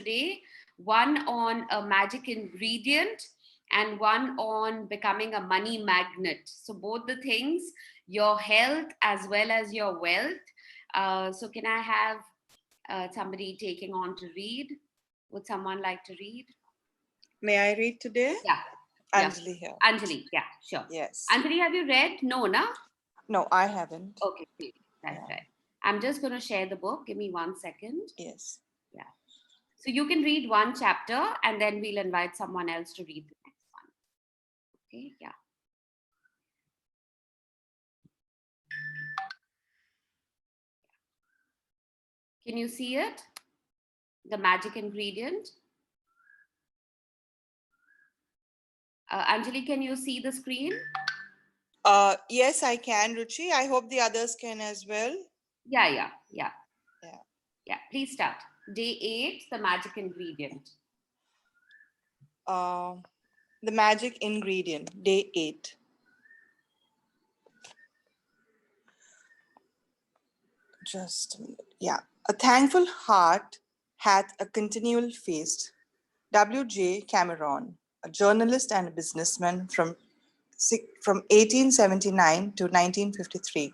today, one on a magic ingredient and one on becoming a money magnet. So both the things, your health as well as your wealth. So can I have somebody taking on to read? Would someone like to read? May I read today? Yeah. Anjali here. Anjali, yeah, sure. Yes. Anjali, have you read? No, na? No, I haven't. Okay, great. Right. I'm just going to share the book. Give me 1 second. Yes. Yeah. So you can read one chapter and then we'll invite someone else to read the next one. Okay, yeah. Can you see it? The magic ingredient. Anjali, can you see the screen? Yes, I can, Ruchi. I hope the others can as well. Yeah. Please start. Day 8, the magic ingredient. The magic ingredient, day 8. Just a minute. Yeah. A thankful heart hath a continual feast. W.J. Cameron, a journalist and a businessman from 1879 to 1953.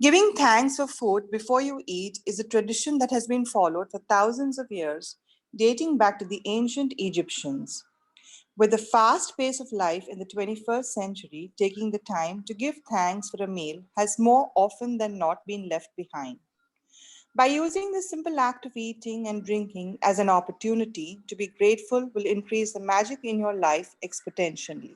Giving thanks for food before you eat is a tradition that has been followed for thousands of years, dating back to the ancient Egyptians. With the fast pace of life in the 21st century, taking the time to give thanks for a meal has more often than not been left behind. By using the simple act of eating and drinking as an opportunity to be grateful will increase the magic in your life exponentially.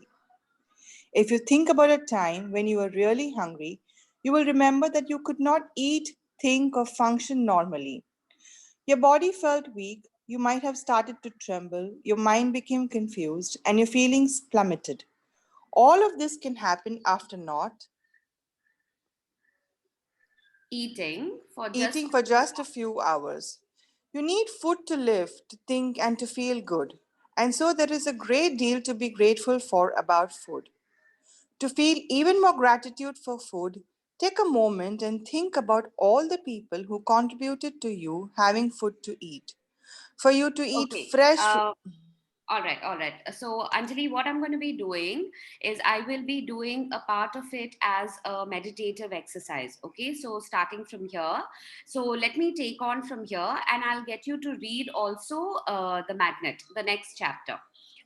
If you think about a time when you were really hungry, you will remember that you could not eat, think, or function normally. Your body felt weak, you might have started to tremble, your mind became confused, and your feelings plummeted. All of this can happen after not Eating for just a few hours. You need food to live, to think, and to feel good. And so there is a great deal to be grateful for about food. To feel even more gratitude for food, take a moment and think about all the people who contributed to you having food to eat. For you to eat Okay. fresh. All right. So, Anjali, what I'm going to be doing is I will be doing a part of it as a meditative exercise. Okay. So, starting from here. So, let me take on from here and I'll get you to read also the magnet, the next chapter.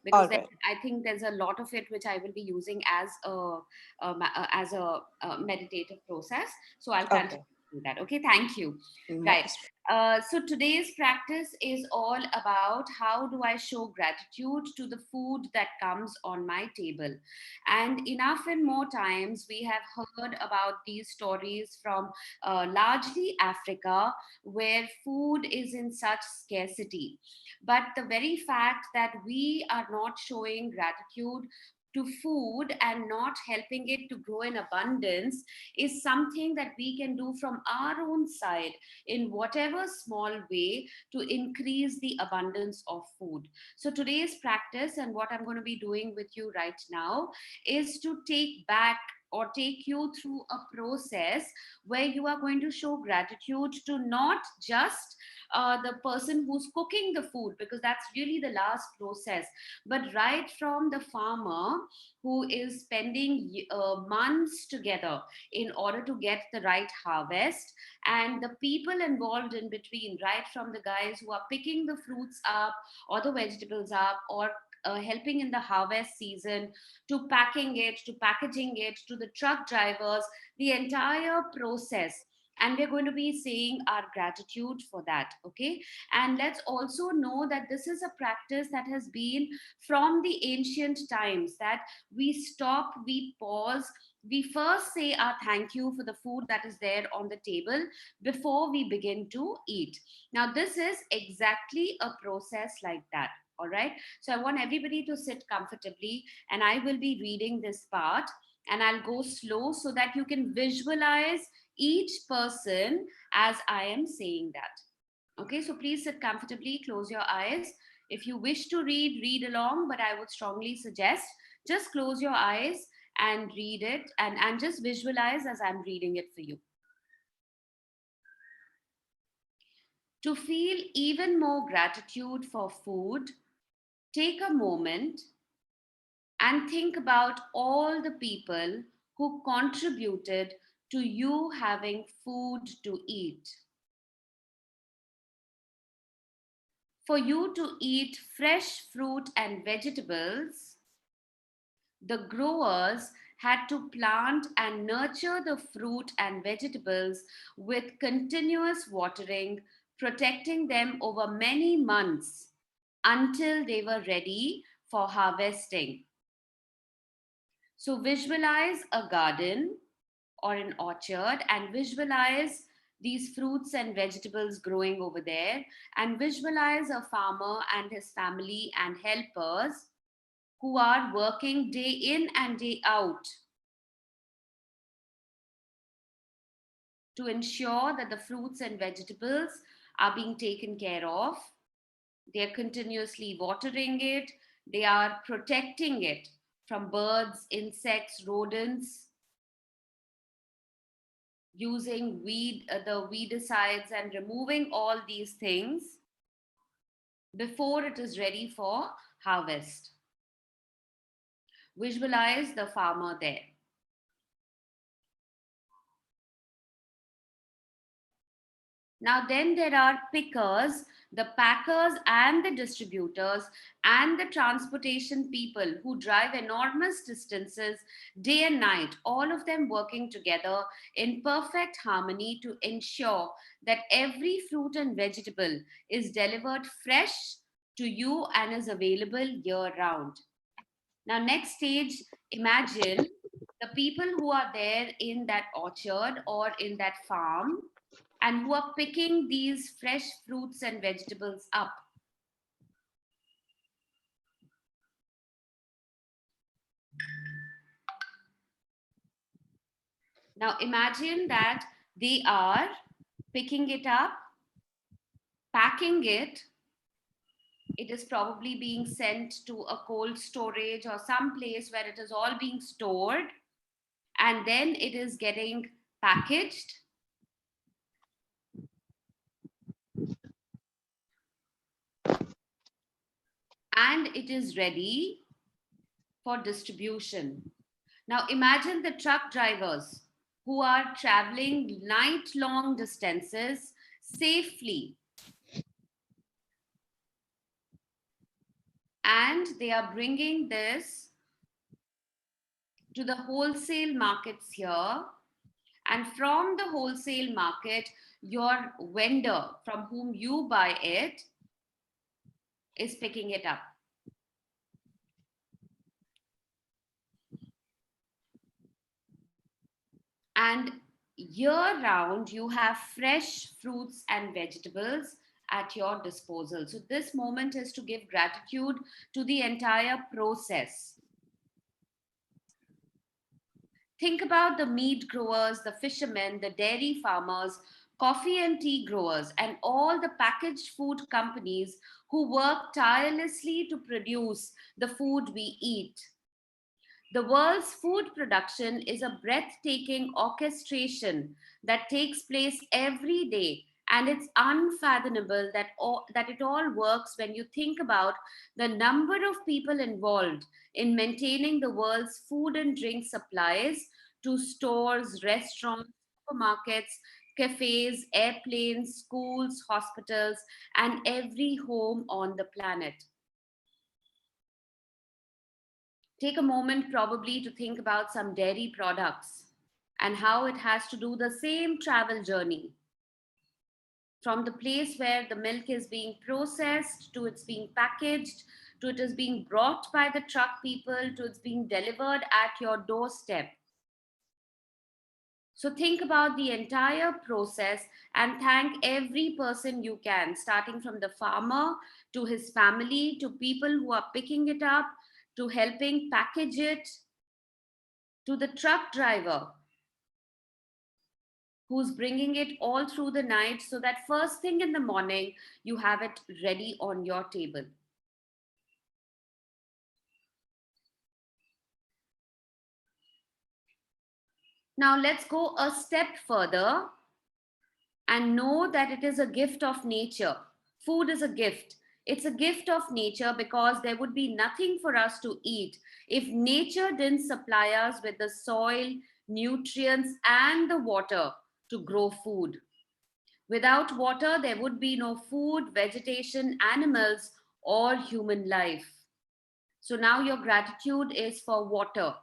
Because All then right. I think there's a lot of it which I will be using as a meditative process. So I'll continue Okay. to do that. Okay, thank you. Right. Most. So today's practice is all about how do I show gratitude to the food that comes on my table. And enough and more times we have heard about these stories from largely Africa, where food is in such scarcity. But the very fact that we are not showing gratitude to food and not helping it to grow in abundance is something that we can do from our own side in whatever small way to increase the abundance of food. So today's practice and what I'm going to be doing with you right now is to take back or take you through a process where you are going to show gratitude to not just the person who's cooking the food, because that's really the last process, but right from the farmer who is spending months together in order to get the right harvest, and the people involved in between, right from the guys who are picking the fruits up or the vegetables up, or helping in the harvest season, to packing it, to packaging it, to the truck drivers, the entire process. And we're going to be saying our gratitude for that. Okay. And let's also know that this is a practice that has been from the ancient times, that we stop, we pause, we first say our thank you for the food that is there on the table before we begin to eat. Now, this is exactly a process like that. All right. So I want everybody to sit comfortably and I will be reading this part and I'll go slow so that you can visualize each person as I am saying that. Okay. So please sit comfortably, close your eyes. If you wish to read, read along, but I would strongly suggest just close your eyes and read it and just visualize as I'm reading it for you. To feel even more gratitude for food, take a moment and think about all the people who contributed to you having food to eat. For you to eat fresh fruit and vegetables, the growers had to plant and nurture the fruit and vegetables with continuous watering, protecting them over many months until they were ready for harvesting. So visualize a garden or an orchard and visualize these fruits and vegetables growing over there, and visualize a farmer and his family and helpers who are working day in and day out to ensure that the fruits and vegetables are being taken care of. They are continuously watering it, they are protecting it from birds, insects, rodents, using the weedicides and removing all these things before it is ready for harvest. Visualize the farmer there. Now, then there are pickers, the packers, and the distributors, and the transportation people who drive enormous distances day and night, all of them working together in perfect harmony to ensure that every fruit and vegetable is delivered fresh to you and is available year round. Now, next stage, imagine the people who are there in that orchard or in that farm and who are picking these fresh fruits and vegetables up. Now, imagine that they are picking it up, packing it. It is probably being sent to a cold storage or some place where it is all being stored, and then it is getting packaged and it is ready for distribution. Now imagine the truck drivers who are traveling night long distances safely, and they are bringing this to the wholesale markets here. And from the wholesale market, your vendor from whom you buy it is picking it up. And year round, you have fresh fruits and vegetables at your disposal. So, this moment is to give gratitude to the entire process. Think about the meat growers, the fishermen, the dairy farmers, coffee and tea growers, and all the packaged food companies who work tirelessly to produce the food we eat. The world's food production is a breathtaking orchestration that takes place every day, and it's unfathomable that it all works when you think about the number of people involved in maintaining the world's food and drink supplies to stores, restaurants, supermarkets, cafes, airplanes, schools, hospitals, and every home on the planet. Take a moment probably to think about some dairy products and how it has to do the same travel journey from the place where the milk is being processed to it's being packaged to it is being brought by the truck people to it's being delivered at your doorstep. So think about the entire process and thank every person you can, starting from the farmer to his family to people who are picking it up to helping package it to the truck driver who's bringing it all through the night so that first thing in the morning you have it ready on your table. Now let's go a step further and know that it is a gift of nature. Food is a gift. It's a gift of nature because there would be nothing for us to eat if nature didn't supply us with the soil, nutrients, and the water to grow food. Without water, there would be no food, vegetation, animals, or human life. So now your gratitude is for water.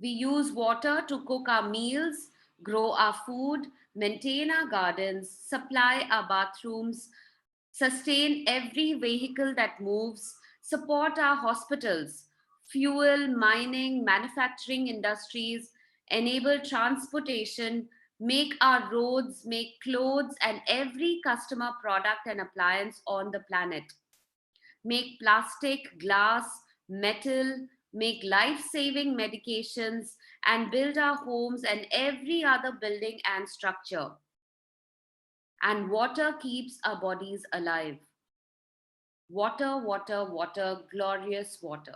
We use water to cook our meals, grow our food, maintain our gardens, supply our bathrooms, sustain every vehicle that moves, support our hospitals, fuel, mining, manufacturing industries, enable transportation, make our roads, make clothes, and every customer product and appliance on the planet, make plastic, glass, metal, make life saving medications, and build our homes and every other building and structure. And water keeps our bodies alive. Water, water, water, glorious water.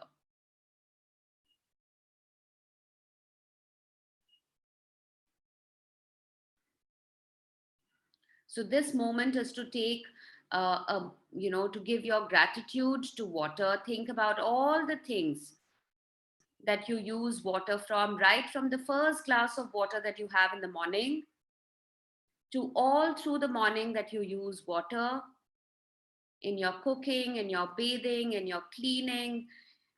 So this moment is to take to give your gratitude to water. Think about all the things that you use water from, right from the first glass of water that you have in the morning to all through the morning that you use water in your cooking, in your bathing, in your cleaning.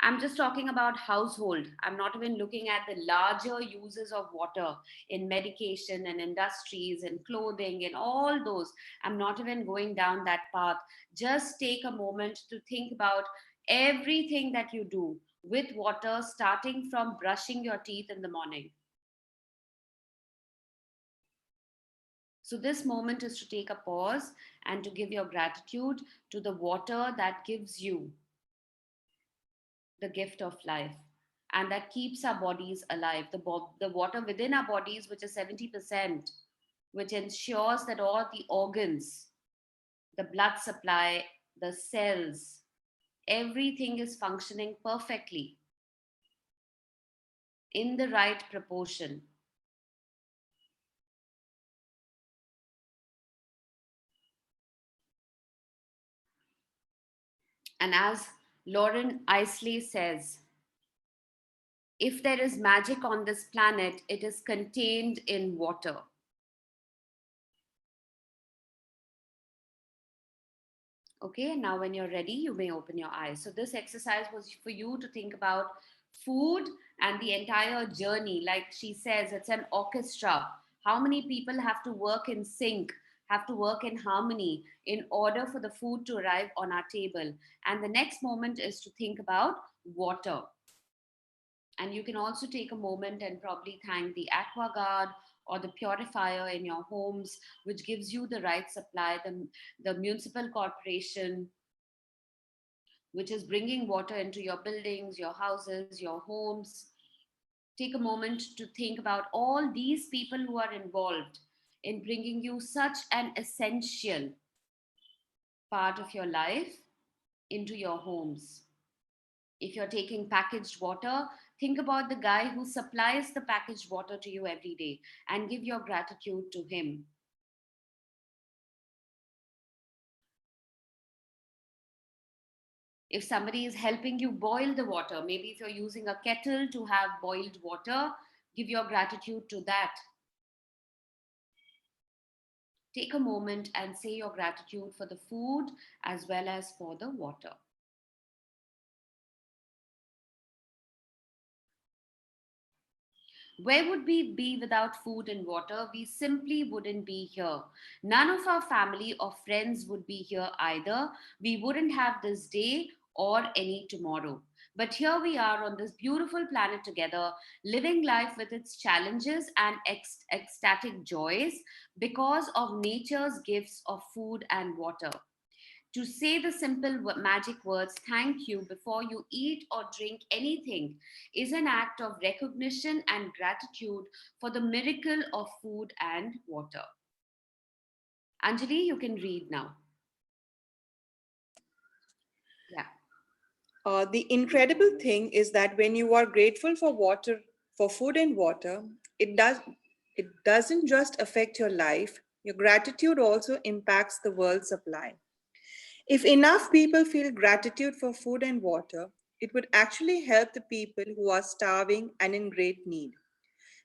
I'm just talking about household. I'm not even looking at the larger uses of water in medication and industries and clothing and all those. I'm not even going down that path. Just take a moment to think about everything that you do with water, starting from brushing your teeth in the morning. So, this moment is to take a pause and to give your gratitude to the water that gives you the gift of life and that keeps our bodies alive. The water within our bodies, which is 70%, which ensures that all the organs, the blood supply, the cells, everything is functioning perfectly in the right proportion. And as Lauren Isley says, if there is magic on this planet, it is contained in water. Okay, now when you're ready, you may open your eyes. So, this exercise was for you to think about food and the entire journey. Like she says, it's an orchestra. How many people have to work in sync, have to work in harmony in order for the food to arrive on our table? And the next moment is to think about water. And you can also take a moment and probably thank the aqua guard or the purifier in your homes, which gives you the right supply, the municipal corporation, which is bringing water into your buildings, your houses, your homes. Take a moment to think about all these people who are involved in bringing you such an essential part of your life into your homes. If you're taking packaged water, think about the guy who supplies the packaged water to you every day and give your gratitude to him. If somebody is helping you boil the water, maybe if you're using a kettle to have boiled water, give your gratitude to that. Take a moment and say your gratitude for the food as well as for the water. Where would we be without food and water? We simply wouldn't be here. None of our family or friends would be here either. We wouldn't have this day or any tomorrow. But here we are on this beautiful planet together, living life with its challenges and ecstatic joys because of nature's gifts of food and water. To say the simple magic words thank you before you eat or drink anything is an act of recognition and gratitude for the miracle of food and water. Anjali, you can read now. Yeah. The incredible thing is that when you are grateful for water, for food and water, it does. It doesn't just affect your life, your gratitude also impacts the world supply. If enough people feel gratitude for food and water, it would actually help the people who are starving and in great need.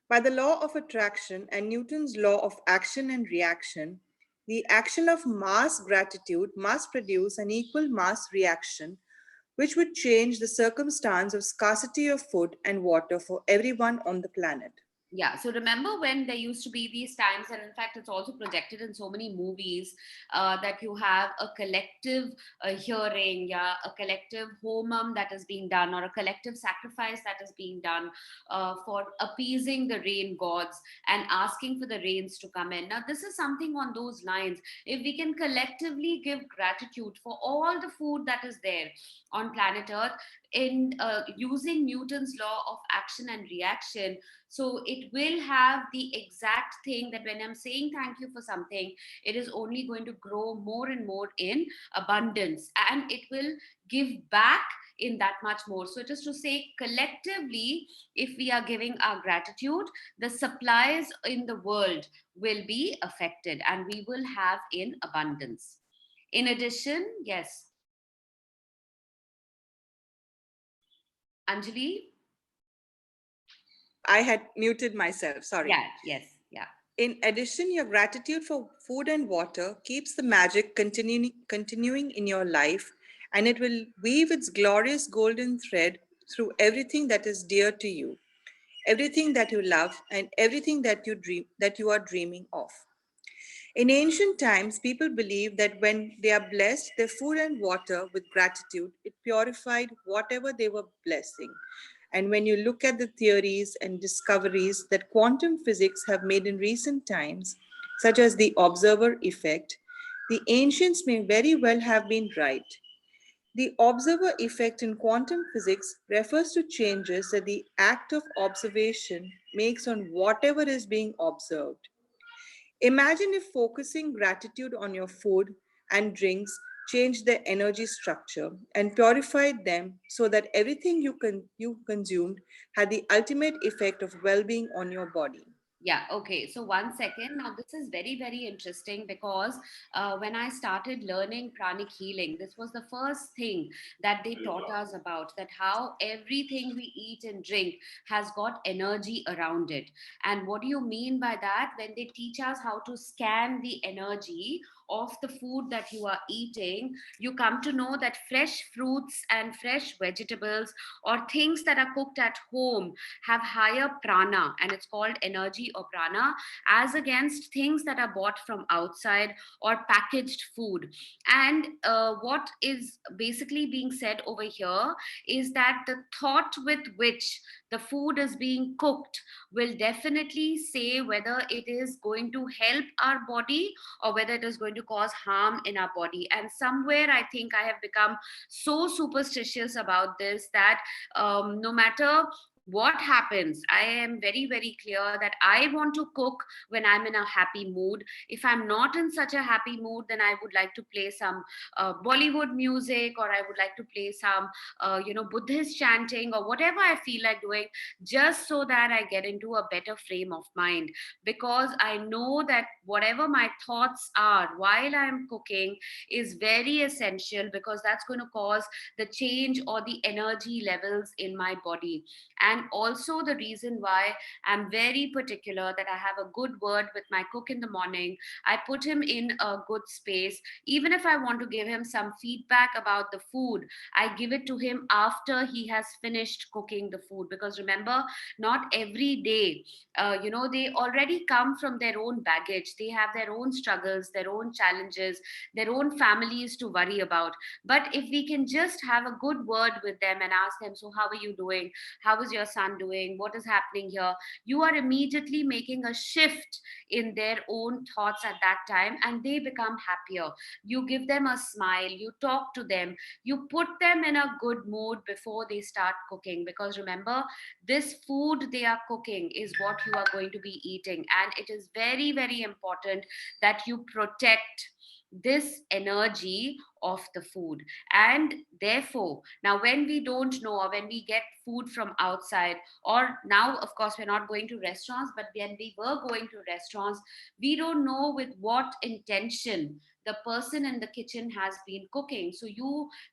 By the law of attraction and Newton's law of action and reaction, the action of mass gratitude must produce an equal mass reaction, which would change the circumstance of scarcity of food and water for everyone on the planet. Yeah, so remember when there used to be these times, and in fact, it's also projected in so many movies, that you have a collective hearing, yeah, a collective homam that is being done, or a collective sacrifice that is being done for appeasing the rain gods and asking for the rains to come in. Now, this is something on those lines. If we can collectively give gratitude for all the food that is there on planet Earth, in using Newton's law of action and reaction, so it will have the exact thing that when I'm saying thank you for something, it is only going to grow more and more in abundance, and it will give back in that much more. So it is to say, collectively, if we are giving our gratitude, the supplies in the world will be affected and we will have in abundance. In addition, yes, Anjali? I had muted myself, sorry. Yeah, yes, yeah. In addition, your gratitude for food and water keeps the magic continuing in your life, and it will weave its glorious golden thread through everything that is dear to you, everything that you love, and everything that you are dreaming of. In ancient times, people believed that when they are blessed their food and water with gratitude, it purified whatever they were blessing. And when you look at the theories and discoveries that quantum physics have made in recent times, such as the observer effect, the ancients may very well have been right. The observer effect in quantum physics refers to changes that the act of observation makes on whatever is being observed. Imagine if focusing gratitude on your food and drinks changed their energy structure and purified them so that everything you consumed had the ultimate effect of well being on your body. Yeah, okay. So, one second. Now, this is very, very interesting because when I started learning pranic healing, this was the first thing that they taught us about, that how everything we eat and drink has got energy around it. And what do you mean by that? When they teach us how to scan the energy of the food that you are eating, you come to know that fresh fruits and fresh vegetables or things that are cooked at home have higher prana, and it's called energy or prana, as against things that are bought from outside or packaged food. And what is basically being said over here is that the thought with which the food is being cooked will definitely say whether it is going to help our body or whether it is going to cause harm in our body. And somewhere I think I have become so superstitious about this that no matter what happens, I am very, very clear that I want to cook when I'm in a happy mood. If I'm not in such a happy mood, then I would like to play some Bollywood music, or I would like to play some Buddhist chanting, or whatever I feel like doing, just so that I get into a better frame of mind. Because I know that whatever my thoughts are while I'm cooking is very essential, because that's going to cause the change or the energy levels in my body. And also, the reason why I'm very particular that I have a good word with my cook in the morning, I put him in a good space. Even if I want to give him some feedback about the food, I give it to him after he has finished cooking the food. Because remember, not every day, they already come from their own baggage. They have their own struggles, their own challenges, their own families to worry about. But if we can just have a good word with them and ask them, so how are you doing? How is your son doing? What is happening here? You are immediately making a shift in their own thoughts at that time, and they become happier. You give them a smile, you talk to them, you put them in a good mood before they start cooking. Because remember, this food they are cooking is what you are going to be eating, and it is very, very important that you protect this energy of the food. And therefore, now when we don't know, or when we get food from outside, or now, of course, we're not going to restaurants, but when we were going to restaurants, we don't know with what intention the person in the kitchen has been cooking. So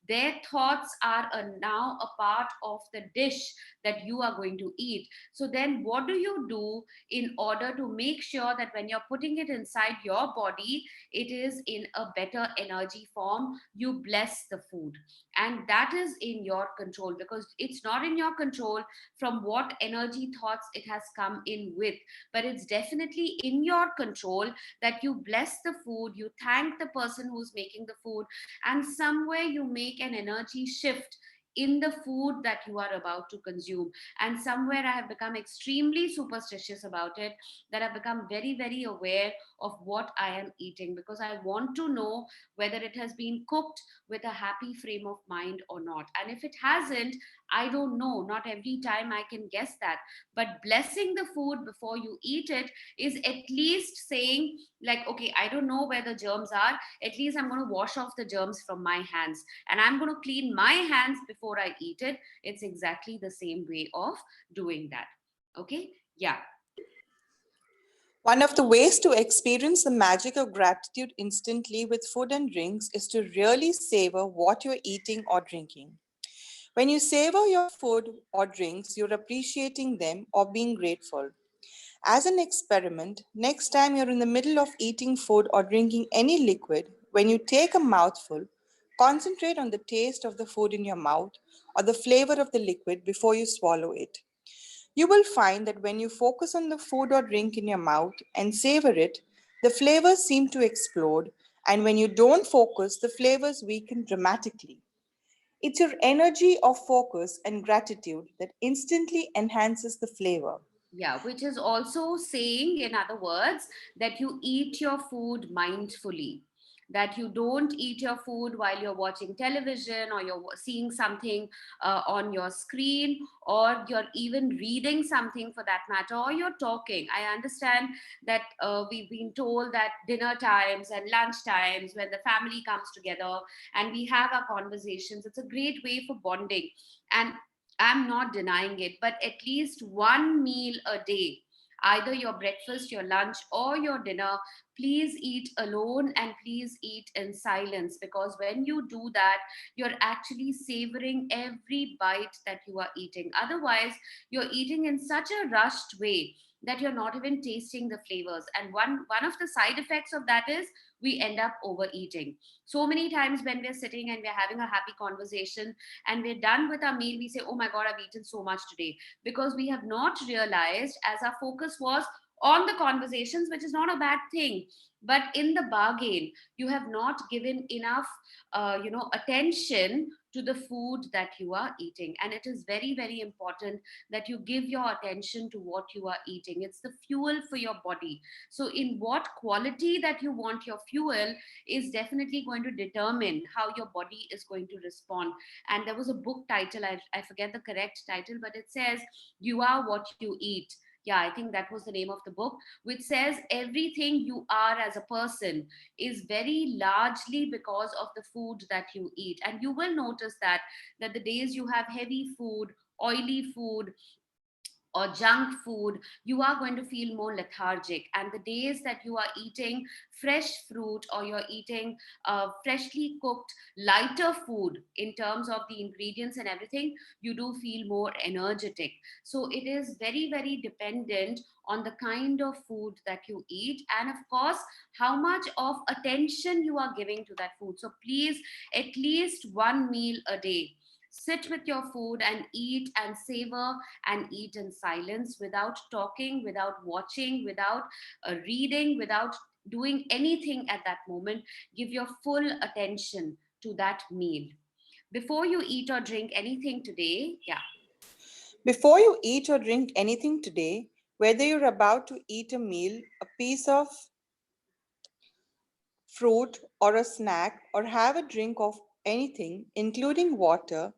their thoughts are now a part of the dish that you are going to eat. So then what do you do in order to make sure that when you're putting it inside your body, it is in a better energy form? You bless the food, and that is in your control, because it's not in your control from what energy thoughts it has come in with, but it's definitely in your control that you bless the food, you thank the person who's making the food, and somewhere you make an energy shift in the food that you are about to consume. And somewhere I have become extremely superstitious about it, that I've become very, very aware of what I am eating, because I want to know whether it has been cooked with a happy frame of mind or not. And if it hasn't, I don't know. Not every time I can guess that. But blessing the food before you eat it is at least saying, like, okay, I don't know where the germs are. At least I'm going to wash off the germs from my hands, and I'm going to clean my hands before I eat it. It's exactly the same way of doing that. Okay? Yeah. One of the ways to experience the magic of gratitude instantly with food and drinks is to really savor what you're eating or drinking. When you savor your food or drinks, you're appreciating them or being grateful. As an experiment, next time you're in the middle of eating food or drinking any liquid, when you take a mouthful, concentrate on the taste of the food in your mouth or the flavor of the liquid before you swallow it. You will find that when you focus on the food or drink in your mouth and savor it, the flavors seem to explode, and when you don't focus, the flavors weaken dramatically. It's your energy of focus and gratitude that instantly enhances the flavor. Yeah, which is also saying, in other words, that you eat your food mindfully. That you don't eat your food while you're watching television, or you're seeing something on your screen, or you're even reading something for that matter, or you're talking. I understand that we've been told that dinner times and lunch times, when the family comes together and we have our conversations, it's a great way for bonding. And I'm not denying it, but at least one meal a day, either your breakfast, your lunch, or your dinner, please eat alone and please eat in silence. Because when you do that, you're actually savoring every bite that you are eating. Otherwise, you're eating in such a rushed way that you're not even tasting the flavors. And one of the side effects of that is we end up overeating. So many times when we're sitting and we're having a happy conversation and we're done with our meal, we say, oh my God, I've eaten so much today, because we have not realized, as our focus was on the conversations, which is not a bad thing. But in the bargain, you have not given enough, attention to the food that you are eating. And it is very, very important that you give your attention to what you are eating. It's the fuel for your body. So, in what quality that you want your fuel is definitely going to determine how your body is going to respond. And there was a book title, I forget the correct title, but it says, You Are What You Eat. Yeah, I think that was the name of the book, which says everything you are as a person is very largely because of the food that you eat. And you will notice that the days you have heavy food, oily food, or junk food, you are going to feel more lethargic. And the days that you are eating fresh fruit, or you're eating freshly cooked, lighter food in terms of the ingredients and everything, you do feel more energetic. So it is very, very dependent on the kind of food that you eat, and of course, how much of attention you are giving to that food. So please, at least one meal a day, sit with your food and eat and savor, and eat in silence, without talking, without watching, without reading, without doing anything at that moment. Give your full attention to that meal. Before you eat or drink anything today, yeah. Before you eat or drink anything today, whether you're about to eat a meal, a piece of fruit, or a snack, or have a drink of anything, including water,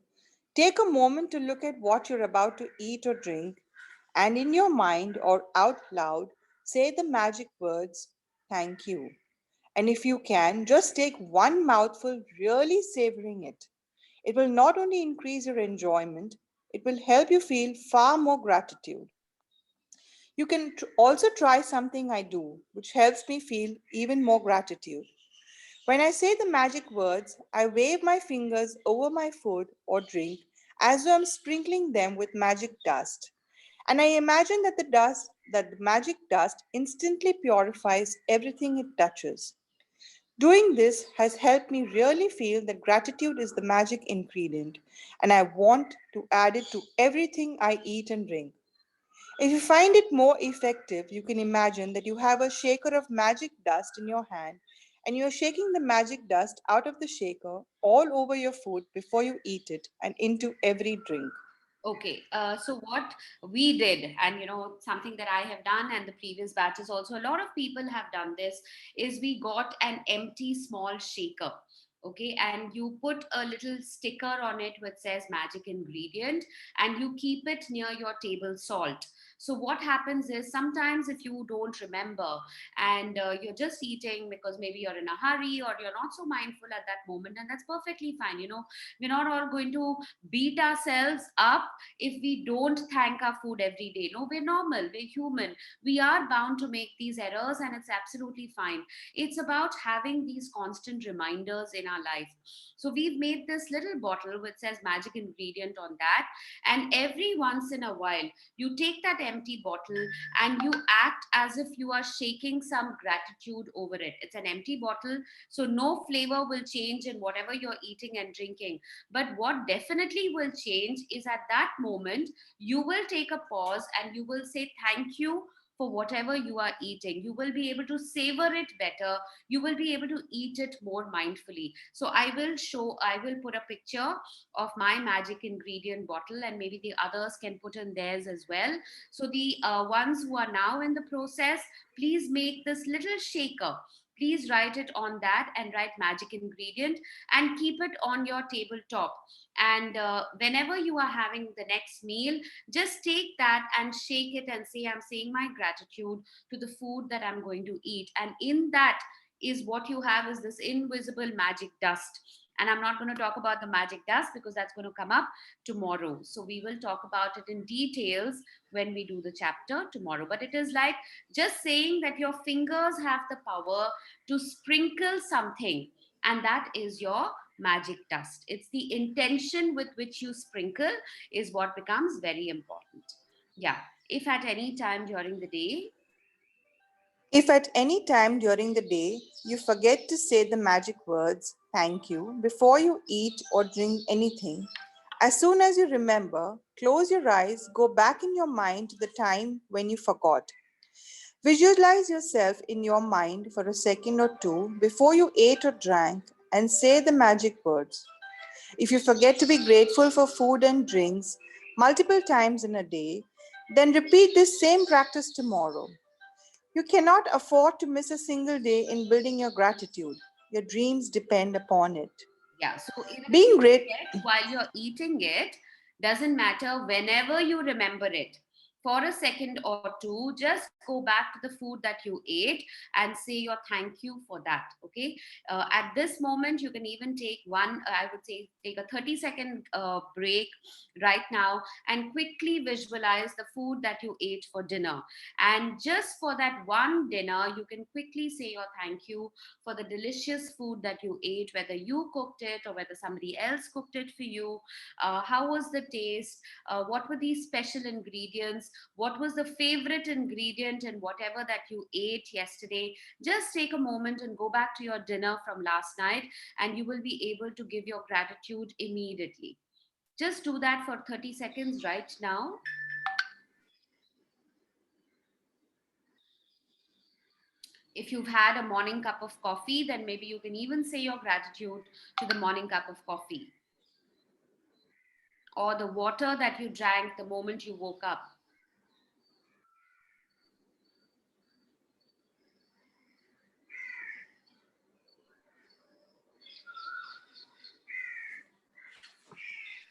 take a moment to look at what you're about to eat or drink, and in your mind or out loud, say the magic words, thank you. And if you can, just take one mouthful, really savoring it. It will not only increase your enjoyment, it will help you feel far more gratitude. You can also try something I do, which helps me feel even more gratitude. When I say the magic words, I wave my fingers over my food or drink as though I'm sprinkling them with magic dust. And I imagine that the magic dust instantly purifies everything it touches. Doing this has helped me really feel that gratitude is the magic ingredient, and I want to add it to everything I eat and drink. If you find it more effective, you can imagine that you have a shaker of magic dust in your hand and you are shaking the magic dust out of the shaker all over your food before you eat it and into every drink. Okay, so what we did, and something that I have done, and the previous batches also, a lot of people have done this, is we got an empty small shaker. Okay, and you put a little sticker on it which says magic ingredient, and you keep it near your table salt. So, what happens is sometimes if you don't remember and you're just eating because maybe you're in a hurry or you're not so mindful at that moment, and that's perfectly fine. We're not all going to beat ourselves up if we don't thank our food every day. No, we're normal, we're human. We are bound to make these errors, and it's absolutely fine. It's about having these constant reminders in our life. So we've made this little bottle which says magic ingredient on that, and every once in a while, you take that empty bottle and you act as if you are shaking some gratitude over it. It's an empty bottle, so no flavor will change in whatever you're eating and drinking, but what definitely will change is at that moment, you will take a pause and you will say thank you for whatever you are eating. You will be able to savor it better. You will be able to eat it more mindfully. So I will put a picture of my magic ingredient bottle, and maybe the others can put in theirs as well. So the ones who are now in the process, please make this little shaker. Please write it on that and write magic ingredient and keep it on your tabletop. And whenever you are having the next meal, just take that and shake it and say, I'm saying my gratitude to the food that I'm going to eat. And in that is what you have is this invisible magic dust. And I'm not going to talk about the magic dust because that's going to come up tomorrow. So we will talk about it in details when we do the chapter tomorrow. But it is like just saying that your fingers have the power to sprinkle something, and that is your magic dust. It's the intention with which you sprinkle is what becomes very important. Yeah. If at any time during the day, If at any time during the day you forget to say the magic words thank you before you eat or drink anything, as soon as you remember, close your eyes, go back in your mind to the time when you forgot. Visualize yourself in your mind for a second or two before you ate or drank and say the magic words. If you forget to be grateful for food and drinks multiple times in a day, then repeat this same practice tomorrow. You cannot afford to miss a single day in building your gratitude. Your dreams depend upon it. yeah. So even if Being you great forget while you're eating it, doesn't matter. Whenever you remember it, for a second or two, just go back to the food that you ate and say your thank you for that. Okay. At this moment, you can even take one. I would say take a 30-second break right now and quickly visualize the food that you ate for dinner. And just for that one dinner, you can quickly say your thank you for the delicious food that you ate, whether you cooked it or whether somebody else cooked it for you. How was the taste? What were these special ingredients? What was the favorite ingredient in whatever that you ate yesterday? Just take a moment and go back to your dinner from last night, and you will be able to give your gratitude immediately. Just do that for 30 seconds right now. If you've had a morning cup of coffee, then maybe you can even say your gratitude to the morning cup of coffee or the water that you drank the moment you woke up.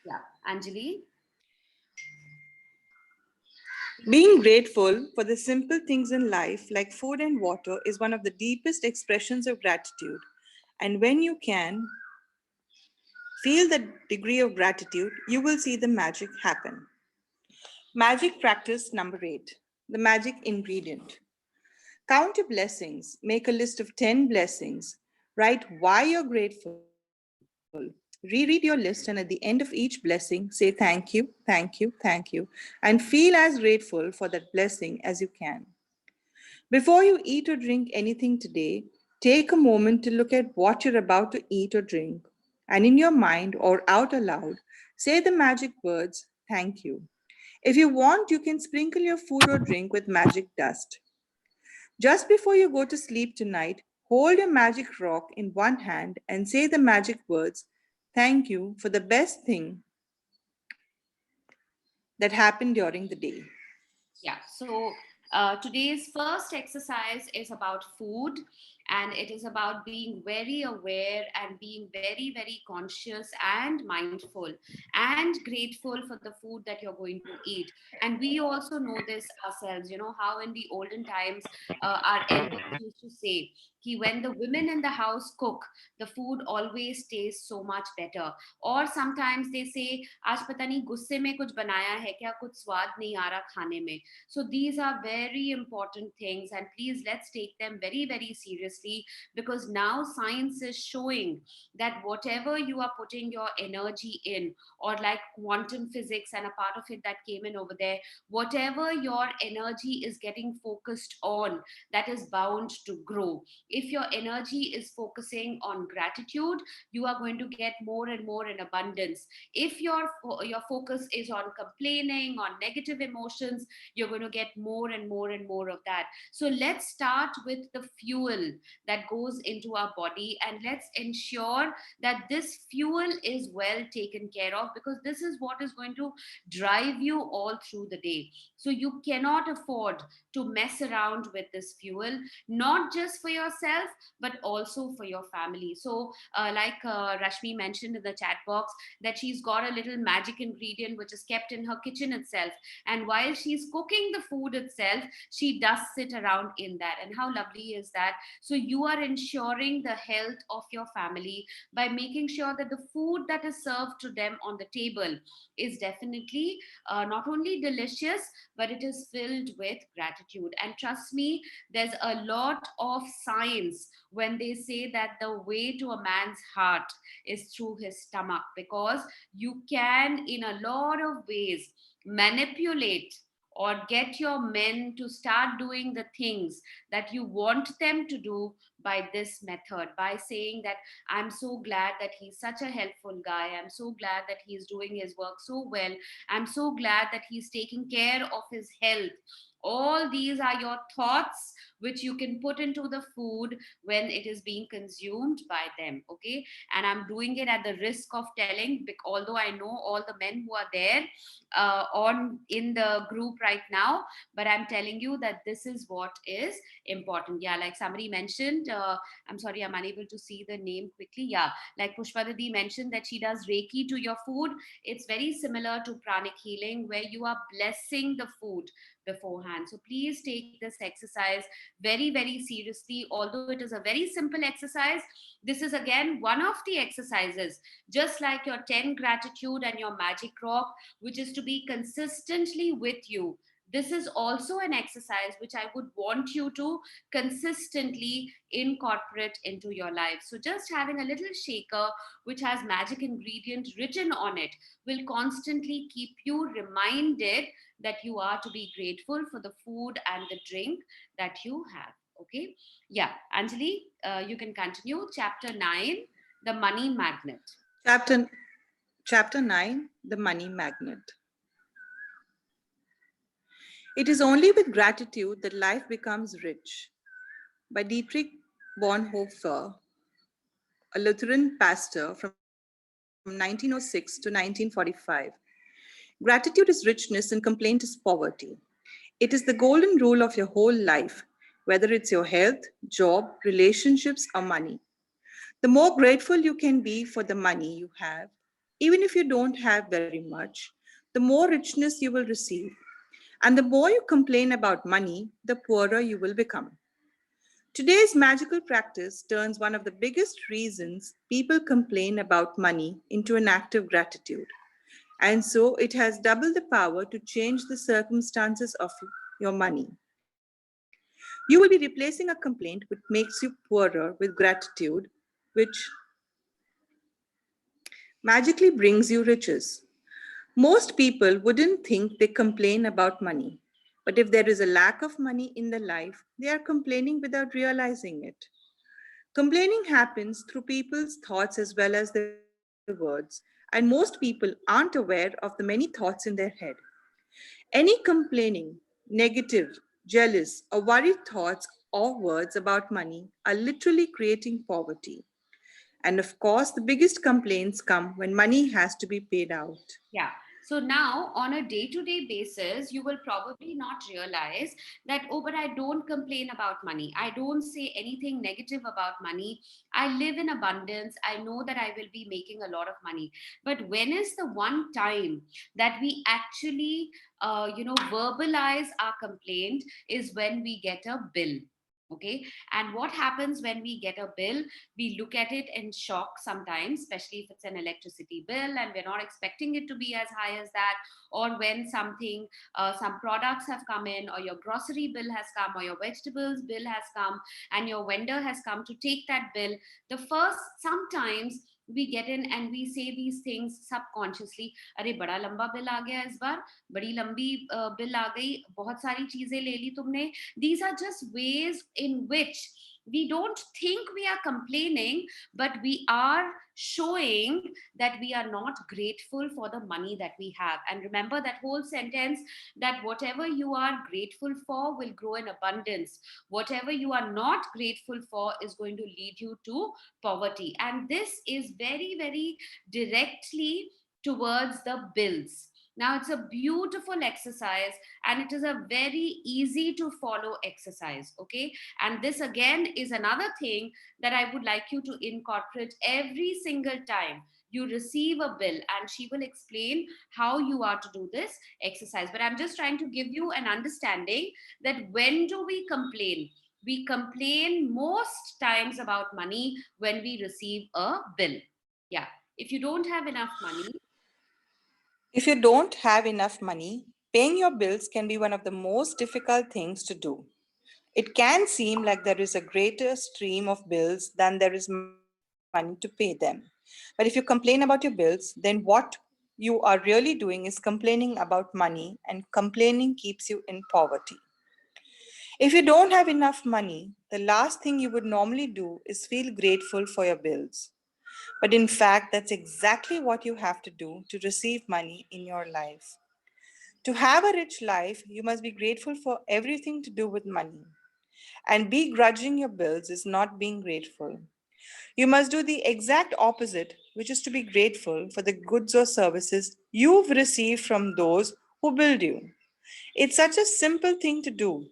Yeah. Anjali, Being grateful for the simple things in life, like food and water, is one of the deepest expressions of gratitude. And when you can feel the degree of gratitude, you will see the magic happen. Magic practice number 8, the magic ingredient. Count your blessings, make a list of 10 blessings, write why you're grateful, reread your list, and at the end of each blessing, say thank you, thank you, thank you, and feel as grateful for that blessing as you can. Before you eat or drink anything today, take a moment to look at what you're about to eat or drink, and in your mind or out aloud, say the magic words, thank you. If you want, you can sprinkle your food or drink with magic dust. Just before you go to sleep tonight, hold your magic rock in one hand and say the magic words, thank you for the best thing that happened during the day. Yeah, so today's first exercise is about food, and it is about being very aware and being very, very conscious and mindful and grateful for the food that you're going to eat. And we also know this ourselves, you know, how in the olden times our elders used to say, कि when the women in the house cook, the food always tastes so much better. और sometimes they say, आज पता नहीं गुस्से में कुछ बनाया है क्या, कुछ स्वाद नहीं आ रहा खाने में. So these are very important things, and please let's take them very, very seriously, because now science is showing that whatever you are putting your energy in, or like quantum physics and a part of it that came in over there, whatever your energy is getting focused on, that is bound to grow. If your energy is focusing on gratitude, you are going to get more and more in abundance. If your focus is on complaining, on negative emotions, you're going to get more and more and more of that. So let's start with the fuel that goes into our body, and let's ensure that this fuel is well taken care of, because this is what is going to drive you all through the day. So you cannot afford to mess around with this fuel, not just for yourself but also for your family. So like Rashmi mentioned in the chat box, that she's got a little magic ingredient which is kept in her kitchen itself, and while she's cooking the food itself, she does sit around in that. And how lovely is that? So you are ensuring the health of your family by making sure that the food that is served to them on the table is definitely not only delicious, but it is filled with gratitude. And trust me, there's a lot of science when they say that the way to a man's heart is through his stomach, because you can in a lot of ways manipulate or get your men to start doing the things that you want them to do by this method, by saying that I'm so glad that he's such a helpful guy, I'm so glad that he's doing his work so well, I'm so glad that he's taking care of his health. All these are your thoughts which you can put into the food when it is being consumed by them. Okay, and I'm doing it at the risk of telling, although I know all the men who are there on in the group right now, but I'm telling you that this is what is important. Yeah, like somebody mentioned, I'm sorry, I'm unable to see the name quickly. Yeah, like Pushpadadi mentioned that she does Reiki to your food. It's very similar to pranic healing, where you are blessing the food beforehand. So please take this exercise very, very seriously. Although it is a very simple exercise, this is again one of the exercises, just like your 10 gratitude and your magic rock, which is to be consistently with you. This is also an exercise which I would want you to consistently incorporate into your life. So just having a little shaker which has magic ingredient written on it will constantly keep you reminded that you are to be grateful for the food and the drink that you have. Okay. Yeah. Anjali, you can continue. Chapter 9, the money magnet. Chapter, Chapter 9, the money magnet. It is only with gratitude that life becomes rich. By Dietrich Bonhoeffer, a Lutheran pastor from 1906 to 1945. Gratitude is richness and complaint is poverty. It is the golden rule of your whole life, whether it's your health, job, relationships, or money. The more grateful you can be for the money you have, even if you don't have very much, the more richness you will receive. And the more you complain about money, the poorer you will become. Today's magical practice turns one of the biggest reasons people complain about money into an act of gratitude. And so it has double the power to change the circumstances of your money. You will be replacing a complaint which makes you poorer with gratitude, which magically brings you riches. Most people wouldn't think they complain about money. But if there is a lack of money in their life, they are complaining without realizing it. Complaining happens through people's thoughts as well as their words, and most people aren't aware of the many thoughts in their head. Any complaining, negative, jealous, or worried thoughts or words about money are literally creating poverty. And of course, the biggest complaints come when money has to be paid out. Yeah. So now, on a day to day basis, you will probably not realize that, oh, but I don't complain about money. I don't say anything negative about money. I live in abundance. I know that I will be making a lot of money. But when is the one time that we actually, verbalize our complaint is when we get a bill. Okay. And what happens when we get a bill? We look at it in shock sometimes, especially if it's an electricity bill and we're not expecting it to be as high as that, or when some products have come in, or your grocery bill has come, or your vegetables bill has come, and your vendor has come to take that bill. The first, sometimes we get in and we say these things subconsciously, अरे बड़ा लंबा bill आ गया इस बार, बड़ी लंबी bill आ गई, बहुत सारी चीजें ले ली तुमने. These are just ways in which we don't think we are complaining, but we are showing that we are not grateful for the money that we have. And remember that whole sentence, that whatever you are grateful for will grow in abundance. Whatever you are not grateful for is going to lead you to poverty. And this is very, very directly towards the bills. Now, it's a beautiful exercise and it is a very easy to follow exercise. Okay. And this again is another thing that I would like you to incorporate every single time you receive a bill, and she will explain how you are to do this exercise. But I'm just trying to give you an understanding that when do we complain? We complain most times about money when we receive a bill. Yeah. If you don't have enough money. If you don't have enough money, paying your bills can be one of the most difficult things to do. It can seem like there is a greater stream of bills than there is money to pay them. But if you complain about your bills, then what you are really doing is complaining about money, and complaining keeps you in poverty. If you don't have enough money, the last thing you would normally do is feel grateful for your bills. But in fact, that's exactly what you have to do to receive money in your life. To have a rich life, you must be grateful for everything to do with money. And begrudging your bills is not being grateful. You must do the exact opposite, which is to be grateful for the goods or services you've received from those who build you. It's such a simple thing to do,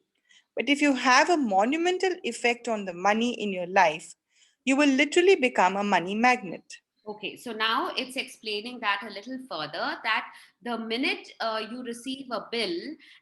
but if you have a monumental effect on the money in your life, you will literally become a money magnet. Okay, so now it's explaining that a little further, that the minute you receive a bill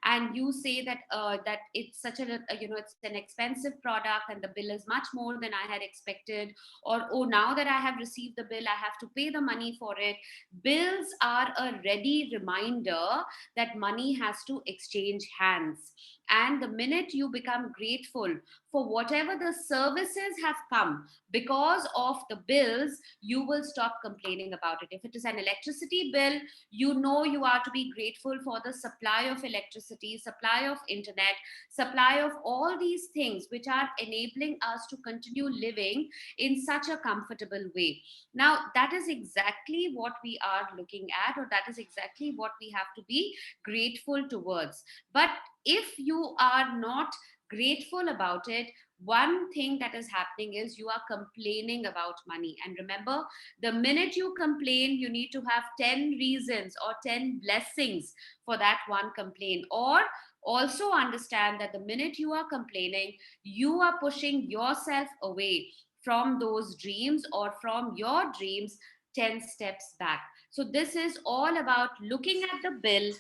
and you say that that it's such it's an expensive product and the bill is much more than I had expected, or oh, now that I have received the bill I have to pay the money for it. Bills are a ready reminder that money has to exchange hands. And the minute you become grateful for whatever the services have come because of the bills, you will stop complaining about it. If it is an electricity bill, you know you are to be grateful for the supply of electricity, supply of internet, supply of all these things which are enabling us to continue living in such a comfortable way. Now, that is exactly what we are looking at, or that is exactly what we have to be grateful towards. But if you are not grateful about it, one thing that is happening is you are complaining about money. And remember, the minute you complain, you need to have 10 reasons or 10 blessings for that one complaint. Or also understand that the minute you are complaining, you are pushing yourself away from those dreams, or from your dreams 10 steps back. So this is all about looking at the bill,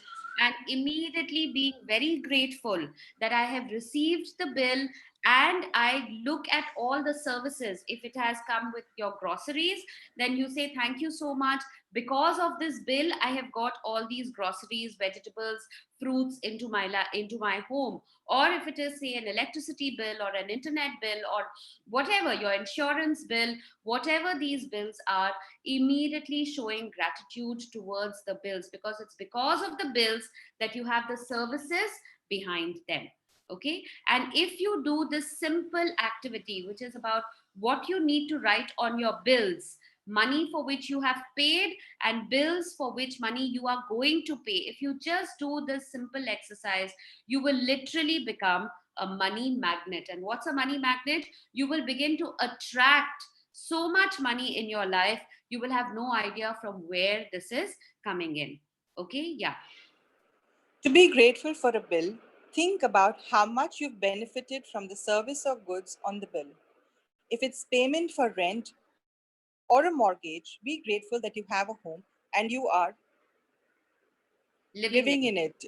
and immediately being very grateful that I have received the bill, and I look at all the services. If it has come with your groceries, then you say thank you so much. Because of this bill, I have got all these groceries, vegetables, fruits into my home. Or if it is, say, an electricity bill or an internet bill or whatever, your insurance bill, whatever these bills are, immediately showing gratitude towards the bills, because it's because of the bills that you have the services behind them. Okay, and if you do this simple activity, which is about what you need to write on your bills, money for which you have paid and bills for which money you are going to pay, if you just do this simple exercise, you will literally become a money magnet. And what's a money magnet? You will begin to attract so much money in your life, you will have no idea from where this is coming in. Okay, yeah. To be grateful for a bill, think about how much you've benefited from the service or goods on the bill. If it's payment for rent or a mortgage, be grateful that you have a home and you are living Living in in. it.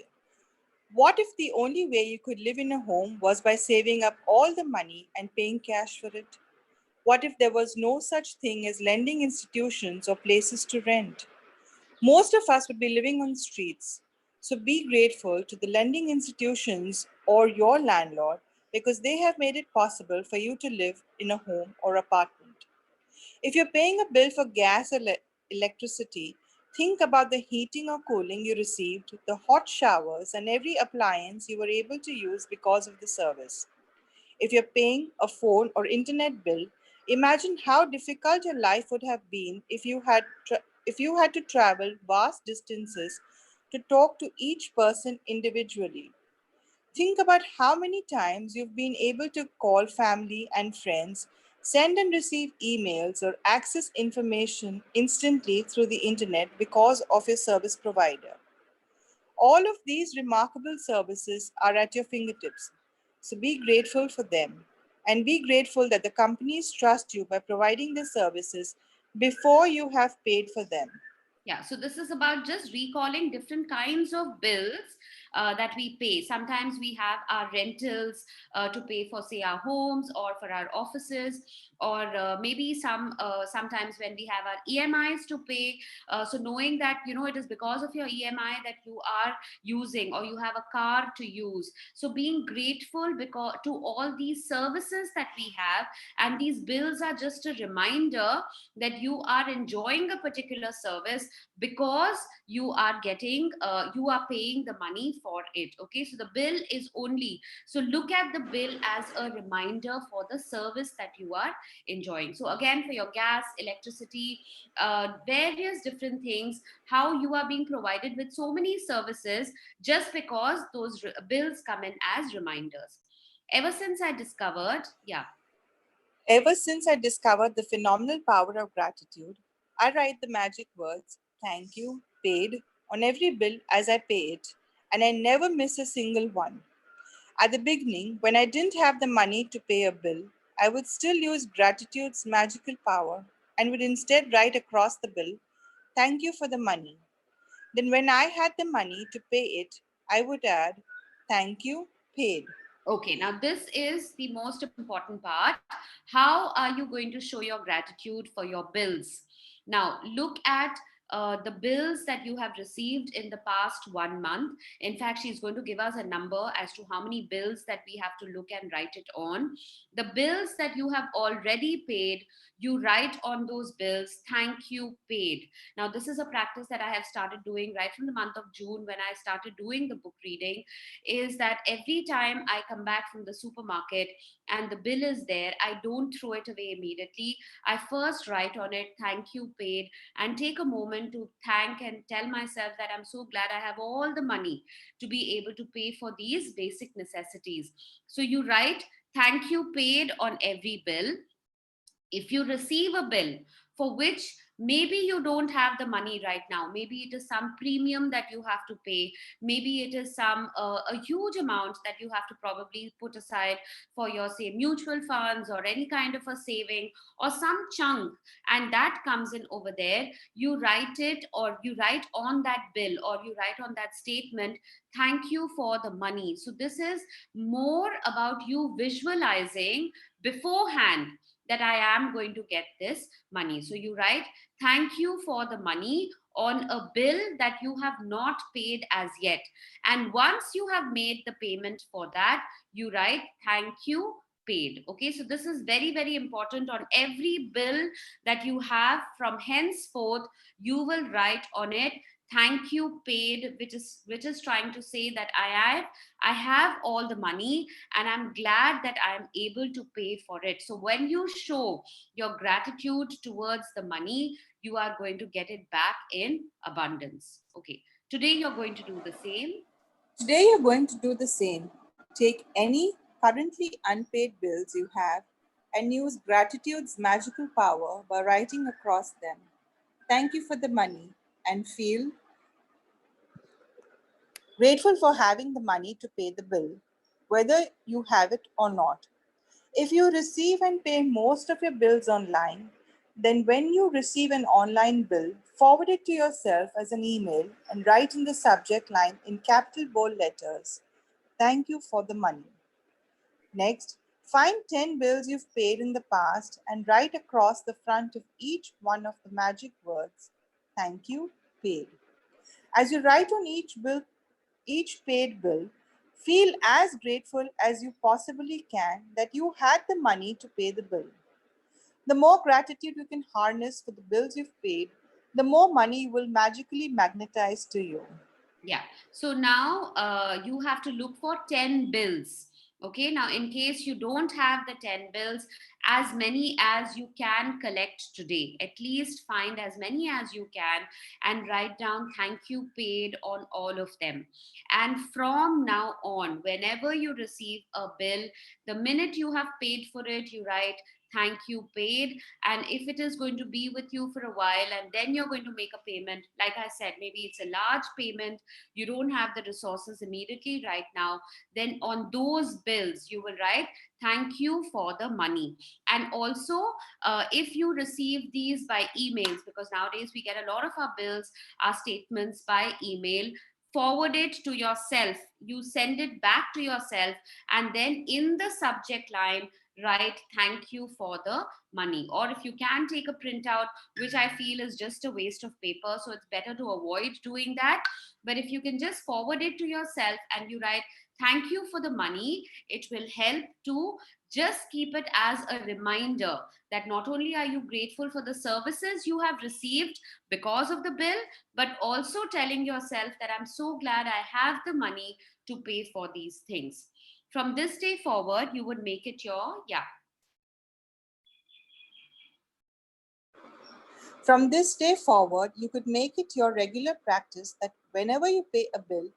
What if the only way you could live in a home was by saving up all the money and paying cash for it? What if there was no such thing as lending institutions or places to rent? Most of us would be living on streets. So be grateful to the lending institutions or your landlord because they have made it possible for you to live in a home or apartment. If you're paying a bill for gas or electricity, think about the heating or cooling you received, the hot showers, and every appliance you were able to use because of the service. If you're paying a phone or internet bill, imagine how difficult your life would have been if you had to travel vast distances to talk to each person individually. Think about how many times you've been able to call family and friends, send and receive emails, or access information instantly through the internet because of your service provider. All of these remarkable services are at your fingertips, so be grateful for them. And be grateful that the companies trust you by providing the services before you have paid for them. Yeah, so this is about just recalling different kinds of bills that we pay. Sometimes we have our rentals to pay for, say, our homes or for our offices, or maybe sometimes when we have our EMIs to pay. So knowing that it is because of your EMI that you are using, or you have a car to use. So being grateful because to all these services that we have, and these bills are just a reminder that you are enjoying a particular service because you are paying the money for it. Okay, so the bill is only, so look at the bill as a reminder for the service that you are enjoying. So again, for your gas, electricity, various different things, how you are being provided with so many services just because those bills come in as reminders. Ever since I discovered, yeah. Ever since I discovered the phenomenal power of gratitude, I write the magic words, thank you, paid, on every bill as I pay it, and I never miss a single one. At the beginning, when I didn't have the money to pay a bill, I would still use gratitude's magical power and would instead write across the bill, thank you for the money. Then, when I had the money to pay it, I would add, thank you, paid. Okay, now this is the most important part. How are you going to show your gratitude for your bills? Now, look at the bills that you have received in the past 1 month. In fact, she's going to give us a number as to how many bills that we have to look and write it on. The bills that you have already paid, you write on those bills, thank you, paid. Now, this is a practice that I have started doing right from the month of June when I started doing the book reading, is that every time I come back from the supermarket and the bill is there, I don't throw it away immediately. I first write on it, thank you, paid, and take a moment to thank and tell myself that I'm so glad I have all the money to be able to pay for these basic necessities. So you write, thank you, paid on every bill. If you receive a bill for which Maybe you don't have the money right now. Maybe it is some premium that you have to pay. Maybe it is some a huge amount that you have to probably put aside for your, say, mutual funds or any kind of a saving, or some chunk, and that comes in over there. You write it, or you write on that bill, or you write on that statement, thank you for the money. So this is more about you visualizing beforehand that I am going to get this money. So you write, thank you for the money on a bill that you have not paid as yet. And once you have made the payment for that, you write, thank you, paid. Okay, so this is very, very important. On every bill that you have from henceforth, you will write on it, thank you, paid, which is trying to say that I have all the money, and I'm glad that I'm able to pay for it. So when you show your gratitude towards the money, you are going to get it back in abundance. Okay, today you're going to do the same. Today you're going to do the same. Take any currently unpaid bills you have and use gratitude's magical power by writing across them. Thank you for the money and feel grateful for having the money to pay the bill, whether you have it or not. If you receive and pay most of your bills online, then when you receive an online bill, forward it to yourself as an email and write in the subject line in capital bold letters, thank you for the money. Next, find 10 bills you've paid in the past and write across the front of each one of the magic words, thank you, paid. As you write on each paid bill, feel as grateful as you possibly can that you had the money to pay the bill. The more gratitude you can harness for the bills you've paid, the more money will magically magnetize to you. Yeah. So now you have to look for 10 bills. Okay. Now, in case you don't have the 10 bills, as many as you can collect today, at least find as many as you can and write down thank you paid on all of them. And from now on, whenever you receive a bill, the minute you have paid for it, you write thank you paid. And if it is going to be with you for a while and then you're going to make a payment, like I said, maybe it's a large payment, you don't have the resources immediately right now, then on those bills you will write thank you for the money. And also, if you receive these by emails, because nowadays we get a lot of our bills, our statements by email, forward it to yourself, you send it back to yourself, and then in the subject line write thank you for the money. Or if you can take a printout, which I feel is just a waste of paper, so it's better to avoid doing that. But if you can just forward it to yourself and you write thank you for the money, it will help to just keep it as a reminder that not only are you grateful for the services you have received because of the bill, but also telling yourself that I'm so glad I have the money to pay for these things. From this day forward, you would make it your, yeah. From this day forward, you could make it your regular practice that whenever you pay a bill,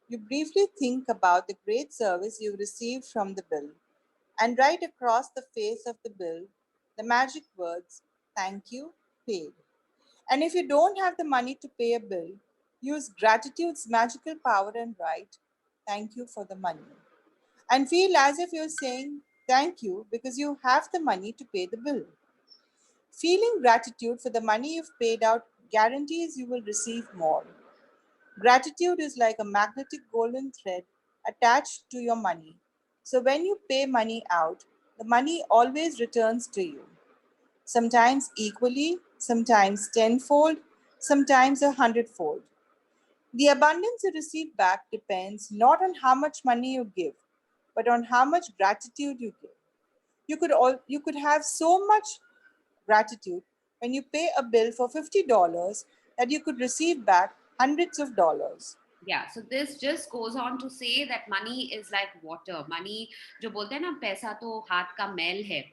you briefly think about the great service you received from the bill and write across the face of the bill the magic words, thank you, paid. And if you don't have the money to pay a bill, use gratitude's magical power and write, thank you for the money. And feel as if you're saying thank you because you have the money to pay the bill. Feeling gratitude for the money you've paid out guarantees you will receive more. Gratitude is like a magnetic golden thread attached to your money. So when you pay money out, the money always returns to you. Sometimes equally, sometimes tenfold, sometimes 100-fold. The abundance you receive back depends not on how much money you give, but on how much gratitude you give. You could have so much gratitude when you pay a bill for $50 that you could receive back hundreds of dollars. Yeah, so this just goes on to say that money is like water. Money, जो बोलते हैं ना, पैसा तो हाथ का मैल है,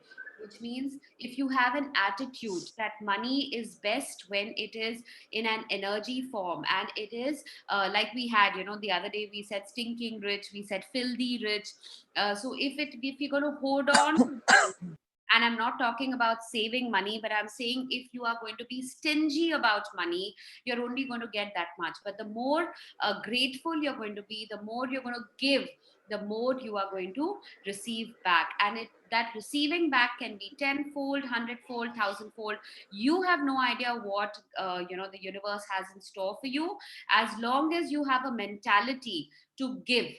which means if you have an attitude that money is best when it is in an energy form, and it is like we had, the other day we said stinking rich, we said filthy rich. So if you're going to hold on to money, And I'm not talking about saving money, but I'm saying if you are going to be stingy about money, you're only going to get that much. But the more grateful you're going to be, the more you're going to give, the more you are going to receive back. And that receiving back can be tenfold, hundredfold, thousandfold. You have no idea what the universe has in store for you, as long as you have a mentality to give.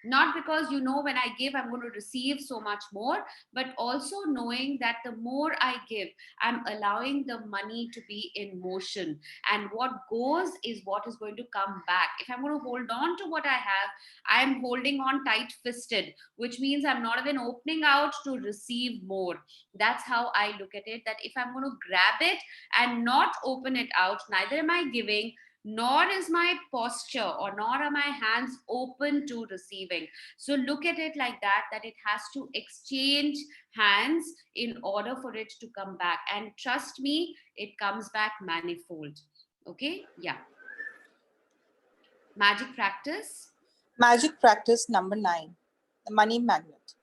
Not because when I give I'm going to receive so much more, but also knowing that the more I give, I'm allowing the money to be in motion. And what goes is what is going to come back. If I'm going to hold on to what I have, I'm holding on tight fisted, which means I'm not even opening out to receive more. That's how I look at it, that if I'm going to grab it and not open it out, neither am I giving, nor is my posture or nor are my hands open to receiving. So look at it like that, that it has to exchange hands in order for it to come back. And trust me, it comes back manifold. Okay, yeah. Magic practice. Magic practice number 9, the money magnet.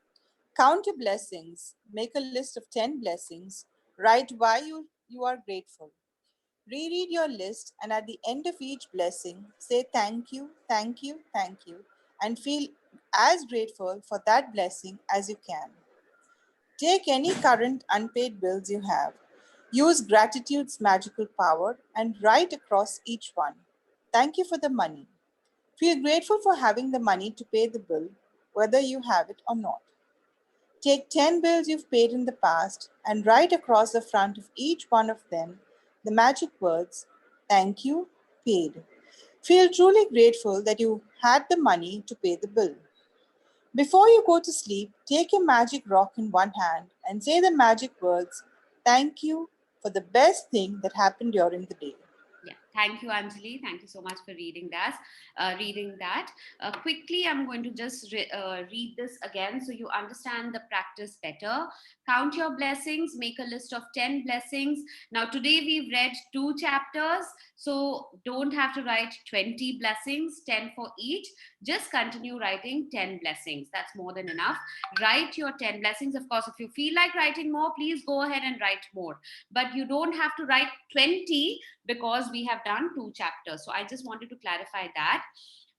Count your blessings, make a list of 10 blessings, write why you are grateful. Reread your list, and at the end of each blessing, say thank you, thank you, thank you, and feel as grateful for that blessing as you can. Take any current unpaid bills you have, use gratitude's magical power, and write across each one. Thank you for the money. Feel grateful for having the money to pay the bill, whether you have it or not. Take 10 bills you've paid in the past and write across the front of each one of them the magic words, thank you, paid. Feel truly grateful that you had the money to pay the bill. Before you go to sleep, take your magic rock in one hand and say the magic words, thank you for the best thing that happened during the day. Yeah, thank you, Anjali. Thank you so much for reading that. Quickly, I'm going to just read this again so you understand the practice better. Count your blessings, make a list of 10 blessings. Now, today we've read 2 chapters, so don't have to write 20 blessings, 10 for each. Just continue writing 10 blessings. That's more than enough. Write your 10 blessings. Of course, if you feel like writing more, please go ahead and write more. But you don't have to write 20 because we have done 2 chapters. So I just wanted to clarify that.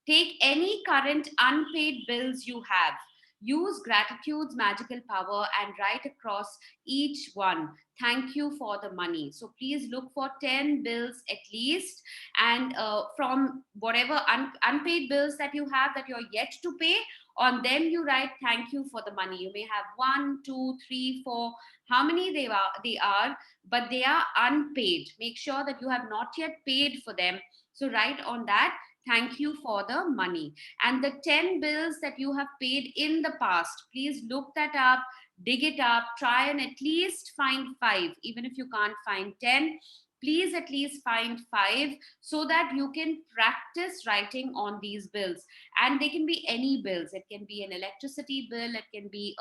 Take any current unpaid bills you have. Use gratitude's magical power and write across each one. Thank you for the money. So please look for 10 bills at least. And from whatever unpaid bills that you have that you're yet to pay, on them you write thank you for the money. You may have one, two, three, four, how many they are, but they are unpaid. Make sure that you have not yet paid for them. So write on that, thank you for the money. And the 10 bills that you have paid in the past, please look that up, dig it up, try and at least find 5. Even if you can't find 10, please at least find 5 so that you can practice writing on these bills. And they can be any bills. It can be an electricity bill, it can be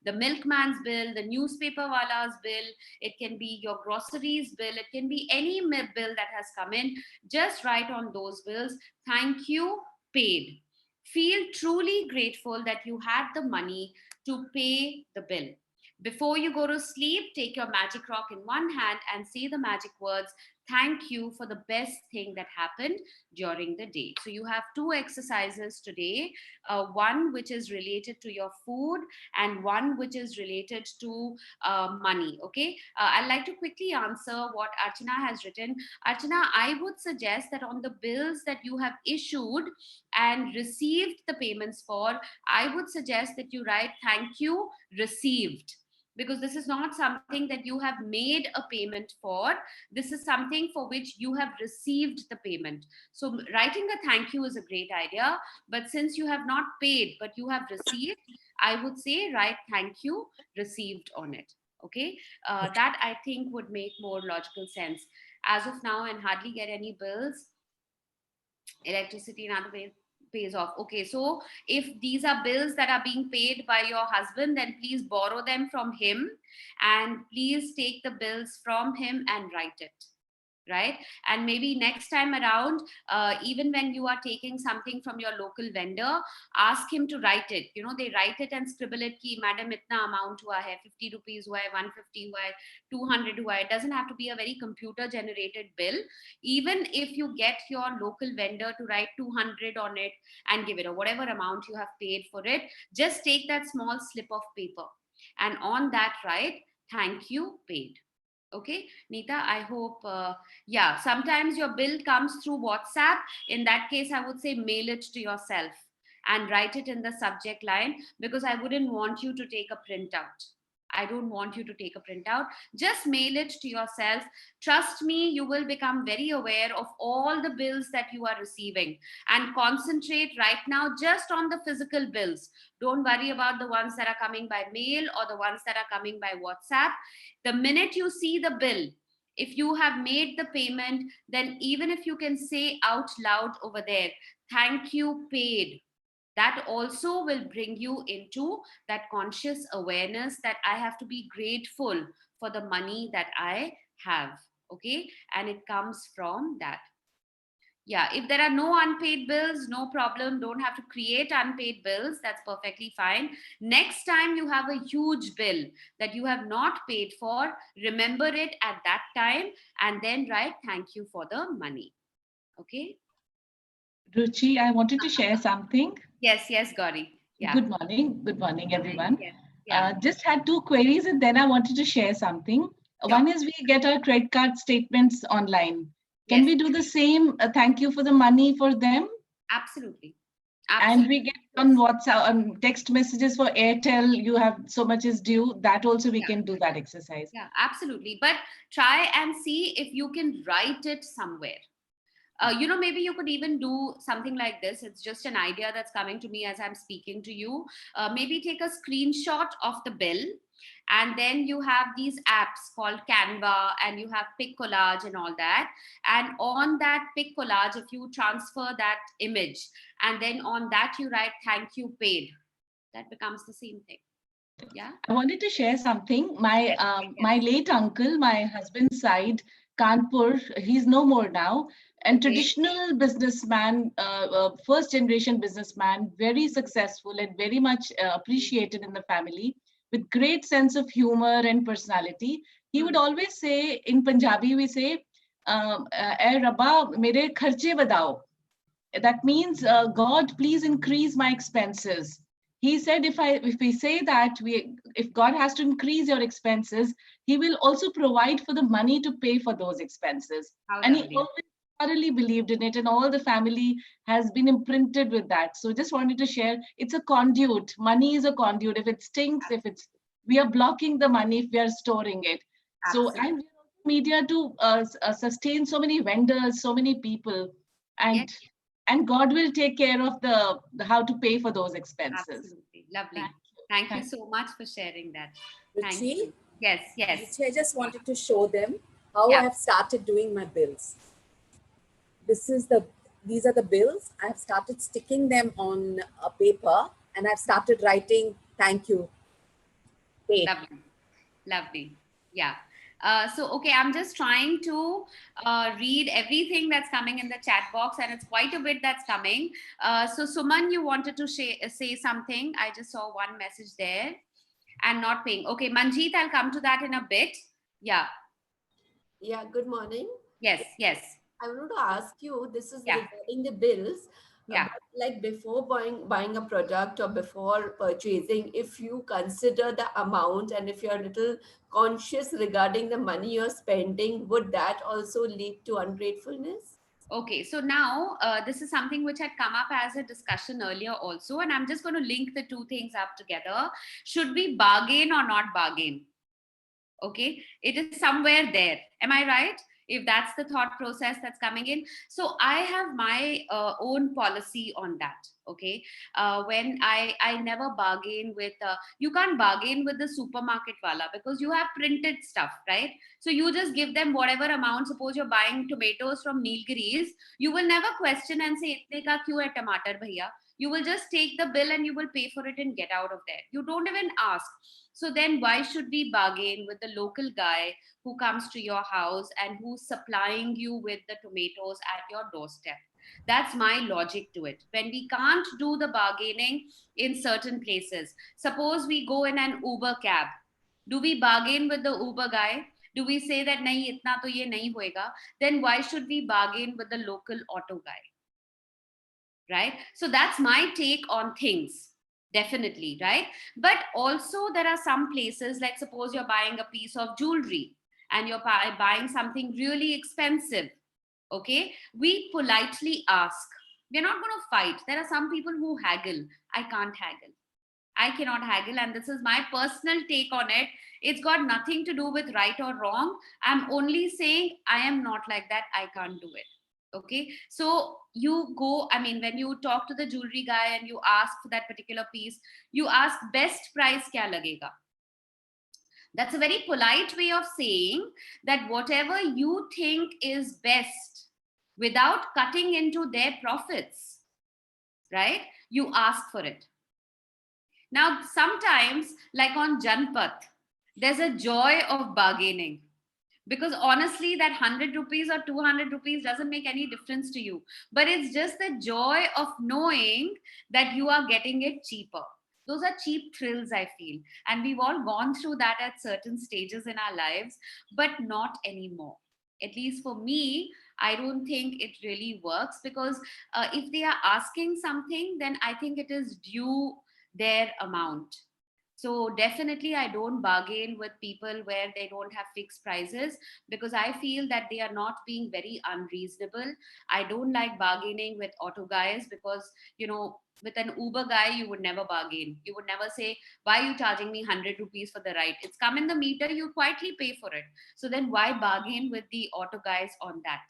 the milkman's bill, the newspaper wala's bill, it can be your groceries bill, it can be any bill that has come in. Just write on those bills, thank you, paid. Feel truly grateful that you had the money to pay the bill. Before you go to sleep, take your magic rock in one hand and say the magic words, thank you for the best thing that happened during the day. So you have 2 exercises today, one which is related to your food and one which is related to money. Okay, I'd like to quickly answer what Archana has written. Archana, I would suggest that on the bills that you have issued and received the payments for, I would suggest that you write thank you received, because this is not something that you have made a payment for. This is something for which you have received the payment. So writing a thank you is a great idea, but since you have not paid but you have received, I would say write thank you received on it. Okay, that I think would make more logical sense. As of now, and hardly get any bills, electricity and other ways pays off. Okay, so if these are bills that are being paid by your husband, then please borrow them from him and please take the bills from him and write it. right? And maybe next time around, even when you are taking something from your local vendor, ask him to write it. They write it and scribble it ki madam itna amount hua hai, 50 rupees hua hai, 150 hua hai, 200 hua hai. It doesn't have to be a very computer generated bill. Even if you get your local vendor to write 200 on it and give it, or whatever amount you have paid for it, just take that small slip of paper and on that write thank you paid. Okay, Nita, I hope, yeah, sometimes your bill comes through WhatsApp. In that case, I would say mail it to yourself and write it in the subject line, because I wouldn't want you to take a printout. I don't want you to take a printout. Just mail it to yourself. Trust me, you will become very aware of all the bills that you are receiving, and concentrate right now just on the physical bills. Don't worry about the ones that are coming by mail or the ones that are coming by WhatsApp. The minute you see the bill, if you have made the payment, then even if you can say out loud over there, thank you paid, that also will bring you into that conscious awareness that I have to be grateful for the money that I have. Okay, and it comes from that. Yeah, if there are no unpaid bills, no problem. Don't have to create unpaid bills. That's perfectly fine. Next time you have a huge bill that you have not paid for, remember it at that time and then write thank you for the money. Okay. Ruchi, I wanted to share something. Yes, yes, Gauri. Yeah. Good morning, Morning. everyone. Yes. Yeah. Just had two queries, and then I wanted to share something. Sure. One is we get our credit card statements online. Can Yes. we do the same? Thank you for the money for them, Absolutely. and we Absolutely. get on Yes. WhatsApp on text messages for Airtel. You have so much is due. That also we Yeah. can do that exercise. Yeah. Absolutely. But try and see if you can write it somewhere. Maybe you could even do something like this. It's just an idea that's coming to me as I'm speaking to you. Maybe take a screenshot of the bill, and then you have these apps called Canva, and you have Pic Collage and all that. And on that Pic Collage, if you transfer that image, and then on that you write "Thank you paid," that becomes the same thing. Yeah. I wanted to share something. Yes. Yes. My late uncle, my husband's side, Kanpur, he's no more now. And Okay. traditional businessman, first generation businessman, very successful and very much appreciated in the family, with great sense of humor and personality. He would Hmm. always say in Punjabi, we say, "Eh Rabba, mere kharche badao." That means, God, please increase my expenses. He said, if we say that, if God has to increase your expenses, he will also provide for the money to pay for those expenses. How And he lovely. always thoroughly believed in it, and all the family has been imprinted with that. So just wanted to share, it's a conduit. Money is a conduit. If it stinks, if it's we are blocking the money if we are storing it. So, Absolutely. and media to sustain so many vendors, so many people, Yes. and God will take care of the how to pay for those expenses. Absolutely. Lovely. Thank you. Thank you Thank so much for sharing that. Thank Ruchi, you. Yes, yes. Ruchi, I just wanted to show them how I Yeah. have started doing my bills. This is the These are the bills. I have started sticking them on a paper and I've started writing thank you, paid. Lovely. Lovely. Yeah. Okay, I'm just trying to read everything that's coming in the chat box, and it's quite a bit that's coming. Suman, you wanted to say something. I just saw one message there, and not paying. Okay, Manjeet, I'll come to that in a bit. Yeah. Yeah, good morning. Yes, yes. I wanted to ask you, this is Yeah, regarding the bills, yeah. but like before buying a product or before purchasing, if you consider the amount and if you're a little conscious regarding the money you're spending, would that also lead to ungratefulness? Okay, so now this is something which had come up as a discussion earlier also, and I'm just going to link the two things up together. Should we bargain or not bargain? Okay, it is somewhere there. Am I right? If that's the thought process that's coming in. So I have my own policy on that. Okay, when I never bargain with you can't bargain with the supermarket wala, because you have printed stuff, right? So you just give them whatever amount. Suppose you're buying tomatoes from Nilgiris, you will never question and say itne ka kyun hai tomato bhaiya. You will just take the bill and you will pay for it and get out of there. You don't even ask. So then why should we bargain with the local guy who comes to your house and who's supplying you with the tomatoes at your doorstep? That's my logic to it. When we can't do the bargaining in certain places, suppose we go in an Uber cab, do we bargain with the Uber guy? Do we say that nahi itna to ye nahi hoega? Then why should we bargain with the local auto guy? Right? So that's my take on things. Definitely, right? But also there are some places, like suppose you're buying a piece of jewelry and you're buying something really expensive. Okay, we politely ask. We're not going to fight. There are some people who haggle. I can't haggle. I cannot haggle, and this is my personal take on it. It's got nothing to do with right or wrong. I'm only saying I am not like that. I can't do it. Okay, so you go, I mean, when you talk to the jewelry guy and you ask for that particular piece, you ask best price kya lagega. That's a very polite way of saying that whatever you think is best without cutting into their profits, right? You ask for it. Now, sometimes, like on Janpath, there's a joy of bargaining, because honestly, that 100 rupees or 200 rupees doesn't make any difference to you. But it's just the joy of knowing that you are getting it cheaper. Those are cheap thrills, I feel. And we've all gone through that at certain stages in our lives, but not anymore. At least for me, I don't think it really works, because if they are asking something, then I think it is due their amount. So definitely I don't bargain with people where they don't have fixed prices, because I feel that they are not being very unreasonable. I don't like bargaining with auto guys, because with an Uber guy you would never bargain. You would never say, why are you charging me 100 rupees for the ride? It's come in the meter, you quietly pay for it. So then why bargain with the auto guys on that?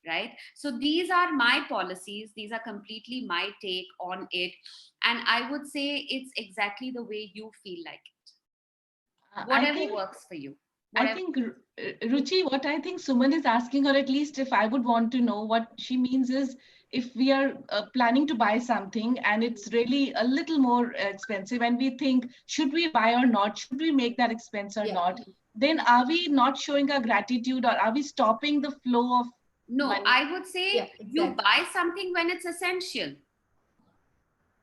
Right? So these are my policies, these are completely my take on it, and I would say it's exactly the way you feel like it. I Whatever think works for you. I Whatever. think Ruchi, what I think Suman is asking, or at least if I would want to know, what she means is, if we are planning to buy something and it's really a little more expensive, and we think, should we buy or not? Should we make that expense or Yeah. not? Then are we not showing our gratitude, or are we stopping the flow of No, money? I would say Yeah, you exactly. buy something when it's essential.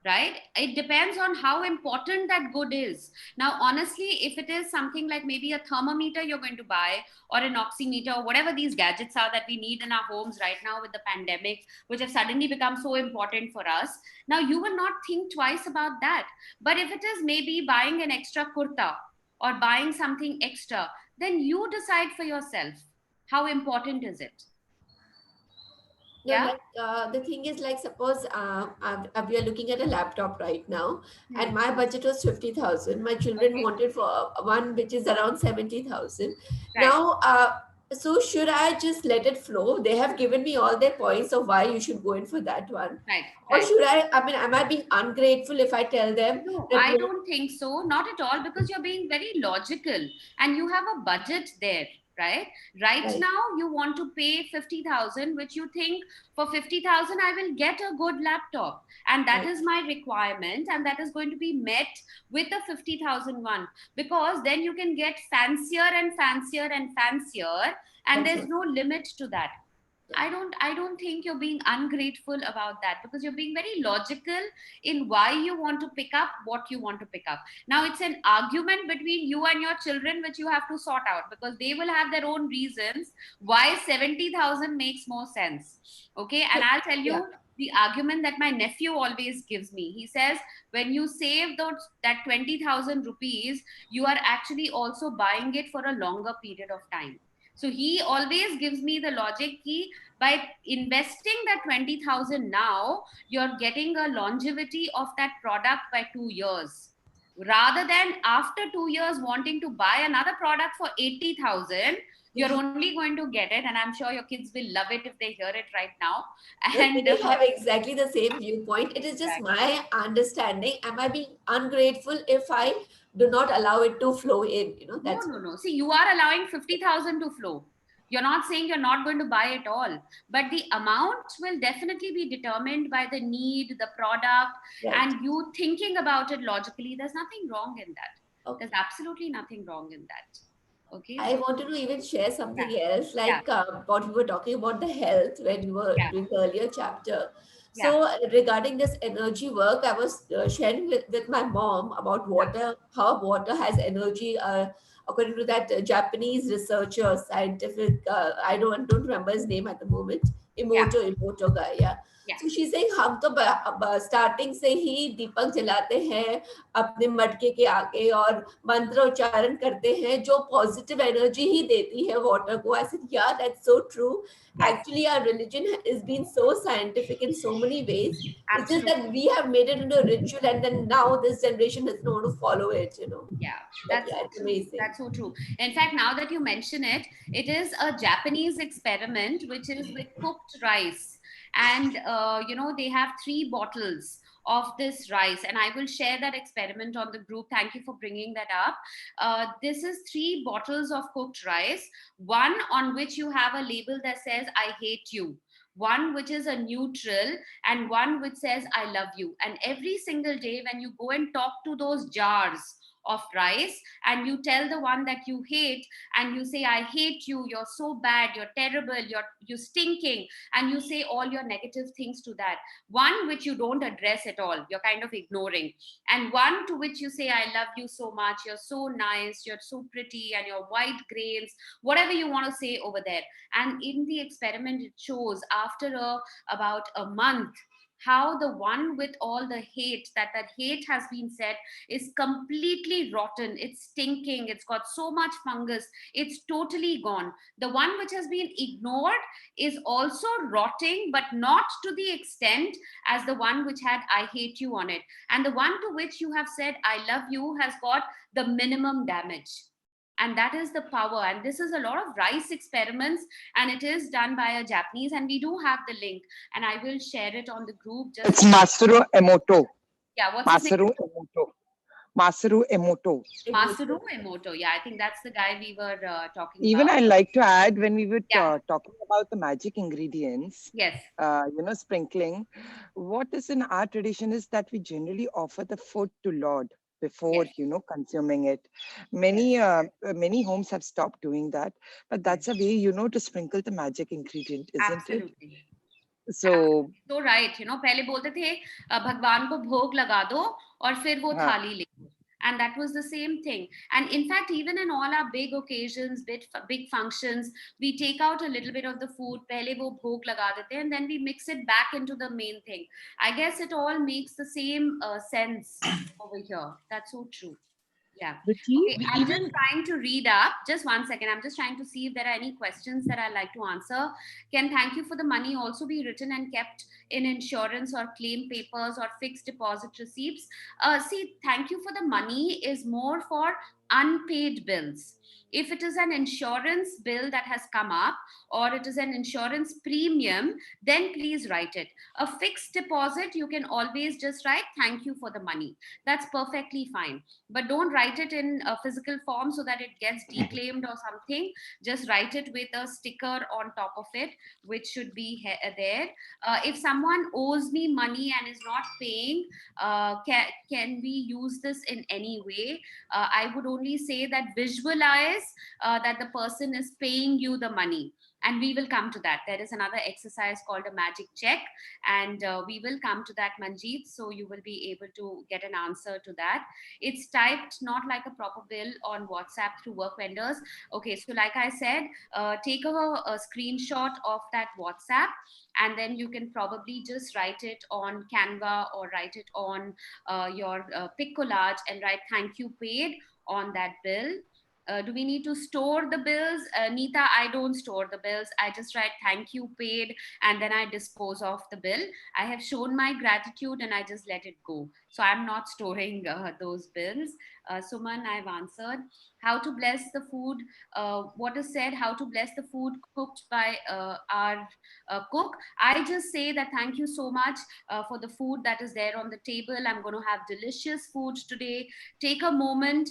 Right? It depends on how important that good is. Now, honestly, if it is something like maybe a thermometer you're going to buy, or an oximeter, or whatever these gadgets are that we need in our homes right now with the pandemic, which have suddenly become so important for us, now you will not think twice about that. But if it is maybe buying an extra kurta or buying something extra, then you decide for yourself, how important is it? No, Yeah. like the thing is, like, suppose we are looking at a laptop right now, and Hmm. my budget was 50,000. My children Okay. wanted for one which is around 70,000. Right. Now, so should I just let it flow? They have given me all their points of why you should go in for that one, Right. or Right. should I? I mean, am I being ungrateful if I tell them No, that I no? don't think so. Not at all, because you're being very logical and you have a budget there, right? Right Right, now, you want to pay 50,000, which you think for 50,000, I will get a good laptop. And that right, is my requirement. And that is going to be met with a 50,000 one, because then you can get fancier and fancier and fancier. And that's there's right. no limit to that. Yeah. I don't think you're being ungrateful about that, because you're being very logical in why you want to pick up what you want to pick up. Now it's an argument between you and your children, which you have to sort out, because they will have their own reasons why 70,000 makes more sense. Okay, and I'll tell Yeah. you the argument that my nephew always gives me. He says, when you save those that 20,000 rupees, you are actually also buying it for a longer period of time. So he always gives me the logic key, by investing that 20,000 now, you're getting a longevity of that product by 2 years. Rather than after 2 years wanting to buy another product for 80,000, you're only going to get it. And I'm sure your kids will love it if they hear it right now. No, And they have exactly the same viewpoint. It is just my understanding. Am I being ungrateful if I do not allow it to flow in? no, That's no, no. See, you are allowing 50,000 to flow. You're not saying you're not going to buy it all, but the amount will definitely be determined by the need, the product, Right. and you thinking about it logically. There's nothing wrong in that. Okay. There's absolutely nothing wrong in that. Okay, I so wanted to even share yeah, something else, yeah, like what we were talking about the health when we were yeah, doing the earlier chapter. yeah, So, regarding this energy work, I was sharing with my mom about yeah, water, how water has energy. According to that Japanese researcher, scientific, I don't remember his name at the moment. yeah, Emoto guy, yeah. yeah, So she's saying हम तो starting से ही दीपक जलाते हैं अपने मटके के आगे और मंत्र उच्चारण करते हैं जो पॉजिटिव एनर्जी ही देती है वाटर को. आई सेड या that's so true. yes, Actually, our religion is being so scientific in so many ways. It's just that absolutely. we have made it into a ritual, and then now this generation doesn't want to follow it, you know. Yeah, But that's yeah, so it's true. amazing. That's so true. In fact, now that you mention it, it is a Japanese experiment which is with cooked rice. And, they have 3 bottles of this rice. And I will share that experiment on the group. Thank you for bringing that up. This is 3 bottles of cooked rice, one on which you have a label that says, I hate you. One which is a neutral, and one which says, I love you. And every single day, when you go and talk to those jars of rice, and you tell the one that you hate, and you say, I hate you, you're so bad, you're terrible, you're stinking, and you say all your negative things to that one, which you don't address at all, you're kind of ignoring, and one to which you say, I love you so much, you're so nice, you're so pretty, and your white grains, whatever you want to say over there. And in the experiment, it shows after about a month, how the one with all the hate, that hate has been said, is completely rotten, it's stinking, it's got so much fungus, it's totally gone. The one which has been ignored is also rotting, but not to the extent as the one which had I hate you on it. And the one to which you have said I love you has got the minimum damage. And that is the power. And this is a lot of rice experiments, and it is done by a Japanese, and we do have the link, and I will share it on the group. Just It's Masaru Emoto. yeah, what's his name? Masaru Emoto. Masaru Emoto. Masaru Emoto. Yeah, I think that's the guy we were talking Even about. I like to add, when we were Yeah. talking about the magic ingredients, Yes. Sprinkling, what is in our tradition is that we generally offer the food to Lord before, Yes. consuming it. Many homes have stopped doing that, but that's a way, to sprinkle the magic ingredient, isn't it? Absolutely. So, So right, पहले बोलते थे भगवान को भोग लगा दो और फिर वो हाँ, थाली ले लो. And that was the same thing. And in fact, even in all our big occasions, big functions, we take out a little bit of the food. पहले वो भोग लगा देते हैं, and then we mix it back into the main thing. I guess it all makes the same sense over here. That's so true. Yeah. Ruchi, Okay, We I'm just even trying to read up. Just one second. I'm just trying to see if there are any questions that I'd like to answer. Can thank you for the money also be written and kept in insurance or claim papers or fixed deposit receipts? See, thank you for the money is more for unpaid bills. If it is an insurance bill that has come up, or it is an insurance premium, then please write it. A fixed deposit, you can always just write thank you for the money. That's perfectly fine, but don't write it in a physical form so that it gets declaimed or something. Just write it with a sticker on top of it, which should be there. If someone owes me money and is not paying, can we use this in any way? I would only say that visualize that the person is paying you the money, and we will come to that. There is another exercise called a magic check, and we will come to that, Manjeet, so you will be able to get an answer to that. It's typed not like a proper bill on WhatsApp through work vendors. Okay, so like I said, take a screenshot of that WhatsApp, and then you can probably just write it on Canva or write it on your pic collage and write thank you paid on that bill. Do we need to store the bills? Neeta, I don't store the bills. I just write thank you paid, and then I dispose of the bill. I have shown my gratitude and I just let it go. So I'm not storing those bills. Suman, I've answered. How to bless the food? What is said? How to bless the food cooked by our cook? I just say that thank you so much for the food that is there on the table. I'm going to have delicious food today. Take a moment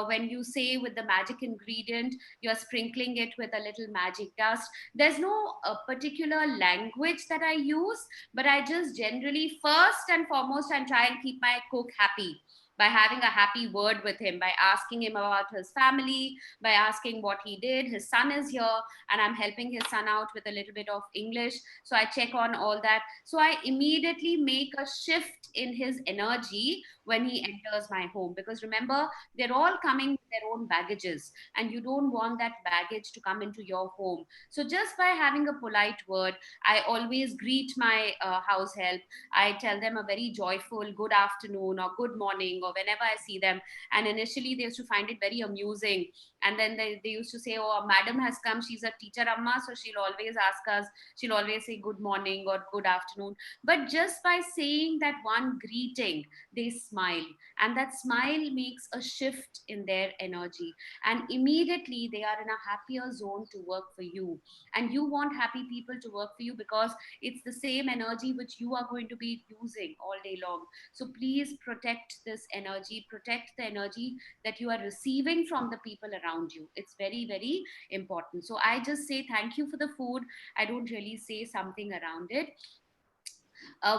when you say with the magic magic ingredient, you're sprinkling it with a little magic dust. There's no particular language that I use, but I just generally, first and foremost, I try and keep my cook happy by having a happy word with him, by asking him about his family, by asking what he did. His son is here, and I'm helping his son out with a little bit of English. So I check on all that. So I immediately make a shift in his energy when he enters my home. Because remember, they're all coming with their own baggages, and you don't want that baggage to come into your home. So just by having a polite word, I always greet my house help. I tell them a very joyful good afternoon or good morning or whenever I see them. And initially they used to find it very amusing. And then they used to say, oh, a madam has come. She's a teacher amma. So she'll always ask us, she'll always say good morning or good afternoon. But just by saying that one greeting, they smile. And that smile makes a shift in their energy. And immediately they are in a happier zone to work for you. And you want happy people to work for you because it's the same energy which you are going to be using all day long. So please protect this energy, protect the energy that you are receiving from the people around you. It's very, very important. So I just say thank you for the food. I don't really say something around it.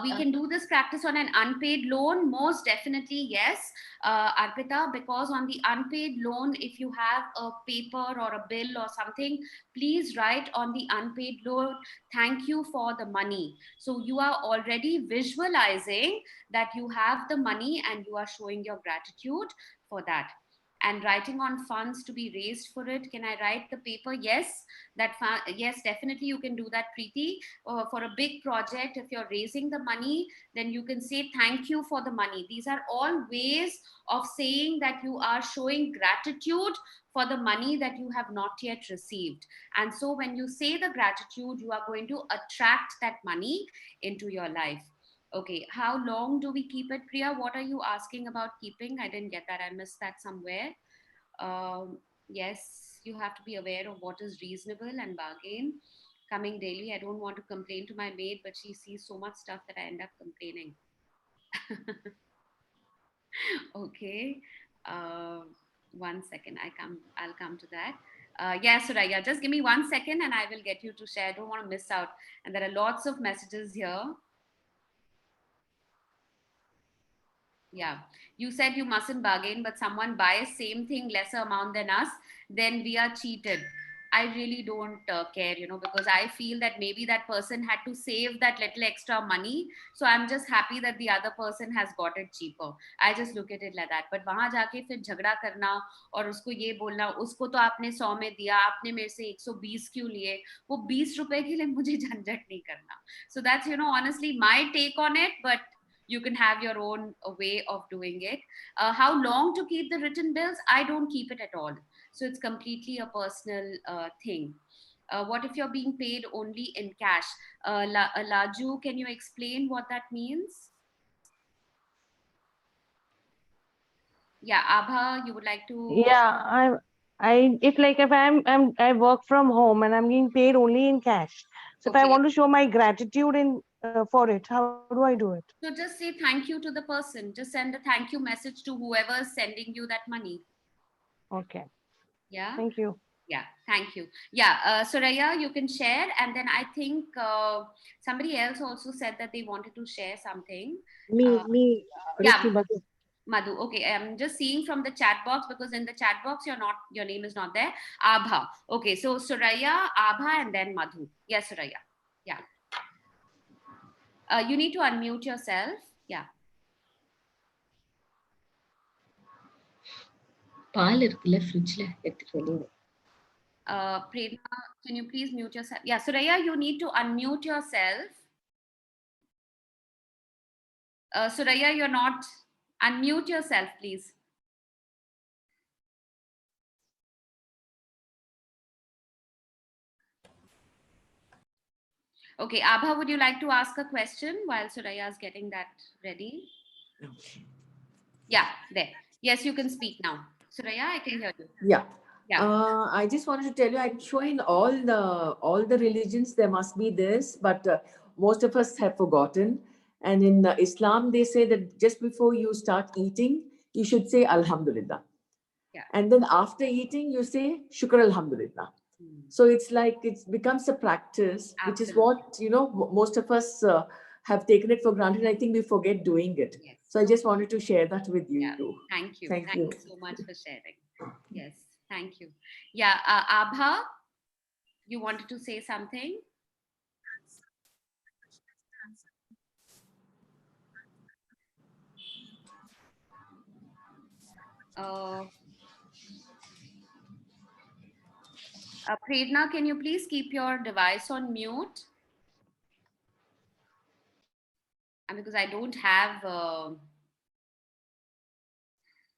We can do this practice on an unpaid loan. Most definitely, yes, Arpita, because on the unpaid loan, if you have a paper or a bill or something, please write on the unpaid loan, thank you for the money. So you are already visualizing that you have the money and you are showing your gratitude for that. And writing on funds to be raised for it. Can I write the paper? Yes, yes, definitely you can do that, Preeti. For a big project, if you're raising the money, then you can say thank you for the money. These are all ways of saying that you are showing gratitude for the money that you have not yet received. And so when you say the gratitude, you are going to attract that money into your life. Okay, how long do we keep it, Priya? What are you asking about keeping? I didn't get that. I missed that somewhere. Yes, you have to be aware of what is reasonable and bargain. Coming daily, I don't want to complain to my maid, but she sees so much stuff that I end up complaining. Okay, uh, 1 second. I'll come to that. Yeah, Suraya, just give me 1 second, and I will get you to share. I don't want to miss out. And there are lots of messages here. Yeah, you said you mustn't bargain, but someone buys same thing lesser amount than us, then we are cheated. I really don't care, because I feel that maybe that person had to save that little extra money. So I'm just happy that the other person has got it cheaper. I just look at it like that. But वहां जाके फिर झगड़ा करना और उसको ये बोलना, उसको तो आपने 100 में दिया, आपने मेरे से 120 क्यों लिए? वो 20 रुपए के लिए मुझे झंझट नहीं करना. So that's, honestly my take on it. But you can have your own way of doing it. How long to keep the written bills? I don't keep it at all. So it's completely a personal thing. What if you're being paid only in cash? Laju, can you explain what that means? Yeah, Abha, you would like to? Yeah, I work from home and I'm getting paid only in cash. So if I Okay. want to show my gratitude for it, how do I do it? So just say thank you to the person. Just send a thank you message to whoever is sending you that money. Okay. Yeah. Thank you. Yeah, thank you. Yeah, Soraya, you can share. And then I think somebody else also said that they wanted to share something. Me, Yeah, Ruchi, Madhu. Madhu. Okay, I'm just seeing from the chat box because in the chat box your name is not there. Abha. Okay, so Soraya, Abha, and then Madhu. Yes, Soraya. Yeah. You need to unmute yourself. Yeah. பால் இருக்குல்ல ஃப்ரிட்ஜ்ல எடுத்துட்டு வெளியே Prerna, can you please mute yourself? Yeah, Soraya, you need to unmute yourself. Soraya, you're not. Unmute yourself, please. Okay, Abha, would you like to ask a question while Soraya is getting that ready? Okay. Yeah, there. Yes, you can speak now. Soraya, I can hear you. Yeah. Yeah. I just wanted to tell you, I'm sure in all the religions there must be this, but most of us have forgotten. And in Islam, they say that just before you start eating, you should say Alhamdulillah. Yeah. And then after eating, you say, Shukr Alhamdulillah. So it's like it becomes a practice, which is Absolutely. what, most of us have taken it for granted. I think we forget doing it. Yes. So I just wanted to share that with you. Yeah. Thank you. Thank Thank you. you so much for sharing. Yes. Thank you. Yeah. Abha, you wanted to say something? Uh, Prerna, can you please keep your device on mute? And because I don't have,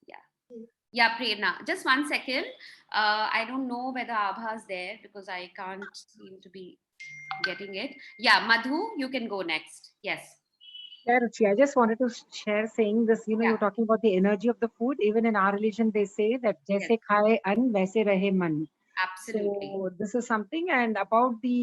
yeah, yeah, Prerna. Just 1 second. I don't know whether Abha is there because I can't seem to be getting it. Yeah, Madhu, you can go next. Yes. Yeah, Ruchi, I just wanted to share saying this, Yeah. you're talking about the energy of the food. Even in our religion, they say that Yes. jaise khaye an, waise rahe man. Absolutely. So this is something, and about the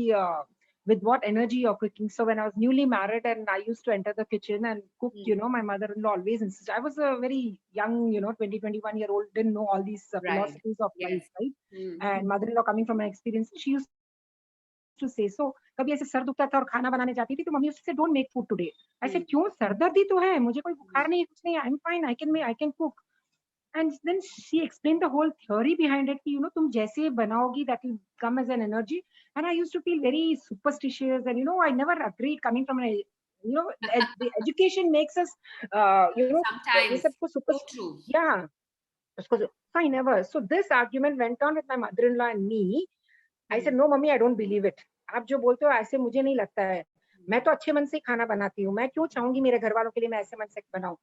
with what energy you're cooking. So when I was newly married and I used to enter the kitchen and cook, my mother-in-law always insisted. I was a very young, 20, 21-year-old, didn't know all these Right. philosophies of Yes. life, right? And mother-in-law coming from my experience, she used to say, so कभी ऐसे sir दुखता था और खाना बनाने जाती थी तो मम्मी उससे say don't make food today. I said क्यों सर दर्द ही तो है मुझे कोई बुखार नहीं कुछ नहीं I'm fine I can cook. And then she explained the whole theory behind it. तुम जैसे बनाओगी that will come as an energy. And I used to feel very superstitious, and I never agreed coming from a the education makes us ये Sometimes. सबको super, So true. yeah, उसको fine ever. So this argument went on with my mother-in-law and me. I said no mummy I don't believe it. आप जो बोलते हो ऐसे मुझे नहीं लगता है. मैं तो अच्छे मन से खाना बनाती हूँ. मैं क्यों चाहूंगी मेरे घर वालों के लिए मैं ऐसे मन से बनाऊं.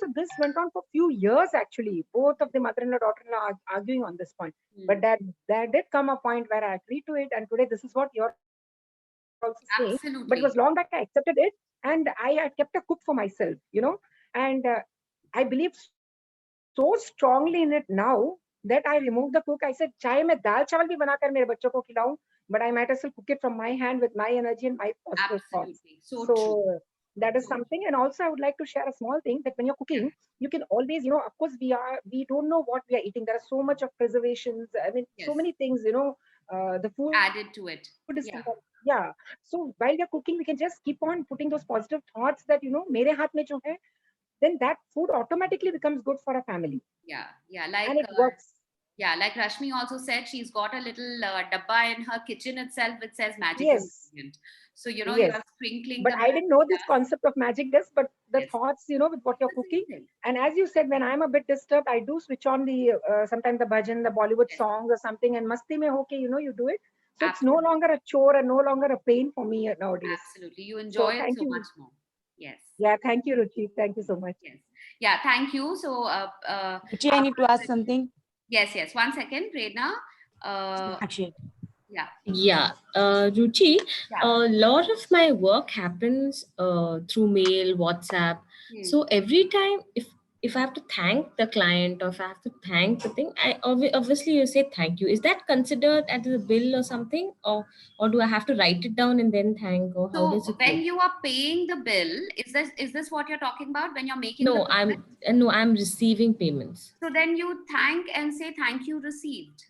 So this went on for few years actually. Both of the mother-in-law, daughter-in-law are arguing on this point. But there did come a point where I agreed to it, and today this is what you're also saying. But it was long back I accepted it, and I had kept a cook for myself, and I believe so strongly in it now that I removed the cook. I said, चाहे मैं दाल चावल भी बनाकर मेरे बच्चों को खिलाऊं, but I might as well cook it from my hand with my energy and my positive thoughts. Absolutely. So So true. that is something. And also, I would like to share a small thing that when you're cooking, you can always, of course, we don't know what we are eating. There are so much of preservations. I mean, Yes. so many things. The food is Added to it. sometimes, Yeah. yeah. So while we are cooking, we can just keep on putting those positive thoughts that मेरे हाथ में जो है, then that food automatically becomes good for a family. Yeah. Yeah. And it works. Yeah, like Rashmi also said, she's got a little dabba in her kitchen itself which says magical Yes. ingredient. So, you Yes. are sprinkling But the I didn't know this dust. concept of magic dust, but the Yes. thoughts, with what you're That's cooking. amazing. And as you said, when I'm a bit disturbed, I do switch on the sometimes the bhajan, the Bollywood Yes. songs or something, and masti mein hoke, you do it. So it's no Absolutely. longer a chore and no longer a pain for me nowadays. Absolutely. You So enjoy it thank so you. much more. Yes. Yeah, thank you, Ruchi. Thank you so much. Yes. Yeah, thank you. So, Ruchi, I need to ask something. yes. 1 second, Prerna. Yeah. Yeah, Ruchi, Yeah. a lot of my work happens through mail, WhatsApp. So every time, if I have to thank the client or if I have to thank the thing, obviously you say thank you. Is that considered as a bill or something, or do I have to write it down and then thank, or how does So it when work? you are paying the bill, is this what you're talking about when you're making the No, payment? I'm receiving payments. So then you thank and say thank you received.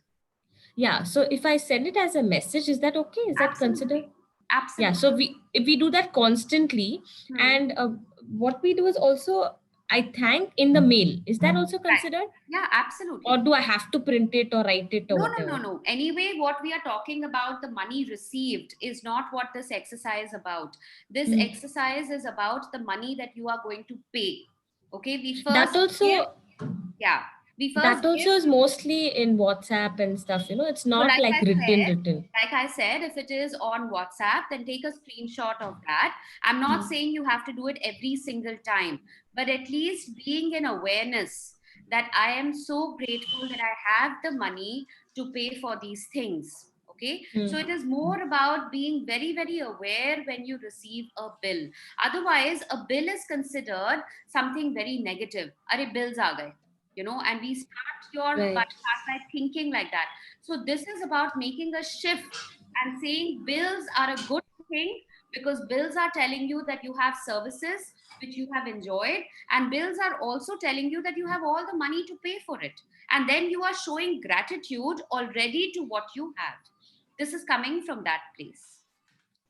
Yeah. So if I send it as a message, is that okay? Is that considered? Absolutely. Yeah. So if we do that constantly, and what we do is also I thank in the mail. Is that also considered? Yeah, absolutely. Or do I have to print it or write it or whatever? No. Anyway, what we are talking about, the money received, is not what this exercise is about. This exercise is about the money that you are going to pay. Okay, we first That also. give, yeah. We first That also give, is mostly in WhatsApp and stuff. It's so not like written. like I said, if it is on WhatsApp, then take a screenshot of that. I'm not saying you have to do it every single time, but at least being in awareness that I am so grateful that I have the money to pay for these things. Okay, so it is more about being very, very aware when you receive a bill. Otherwise, a bill is considered something very negative. Are bills aa gaye? And we start your Right. bypass by thinking like that. So this is about making a shift and saying bills are a good thing, because bills are telling you that you have services which you have enjoyed, and bills are also telling you that you have all the money to pay for it. And then you are showing gratitude already to what you have. This is coming from that place.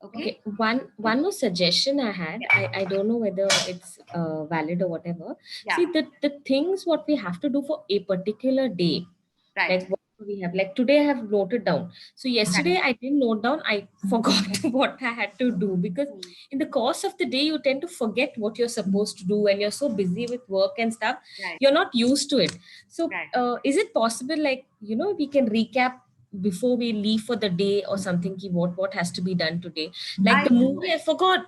Okay. One more suggestion I had. Yeah. I don't know whether it's valid or whatever. Yeah. See, the things what we have to do for a particular day, Right. like what we have, like today I have noted down. So yesterday I didn't note down, I forgot what I had to do, because in the course of the day you tend to forget what you're supposed to do and you're so busy with work and stuff. Right. You're not used to it. So Right. is it possible, like, we can recap before we leave for the day or something, what has to be done today, like I the do movie it. I forgot.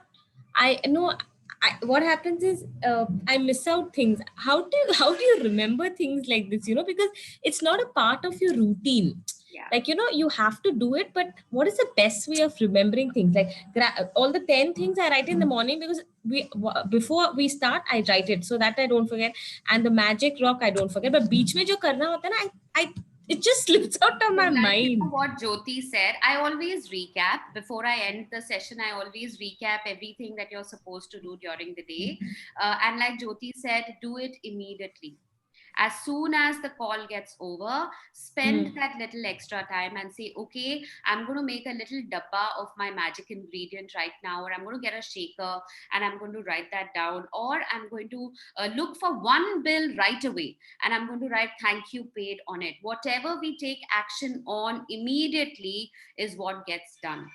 I know. What happens is I miss out things. How do you remember things like this? Because it's not a part of your routine. Yeah. Like, you have to do it, but what is the best way of remembering things? Like all the 10 things I write in the morning, because before we start I write it so that I don't forget. And the magic rock I don't forget, but beach mein jo karna hota hai na, I it just slips out of my Like, you mind. know what Jyoti said, I always recap before I end the session. I always recap everything that you're supposed to do during the day. And like Jyoti said, do it immediately. As soon as the call gets over, spend that little extra time and say, okay, I'm going to make a little dabba of my magic ingredient right now, or I'm going to get a shaker and I'm going to write that down, or I'm going to look for one bill right away and I'm going to write thank you paid on it. Whatever we take action on immediately is what gets done.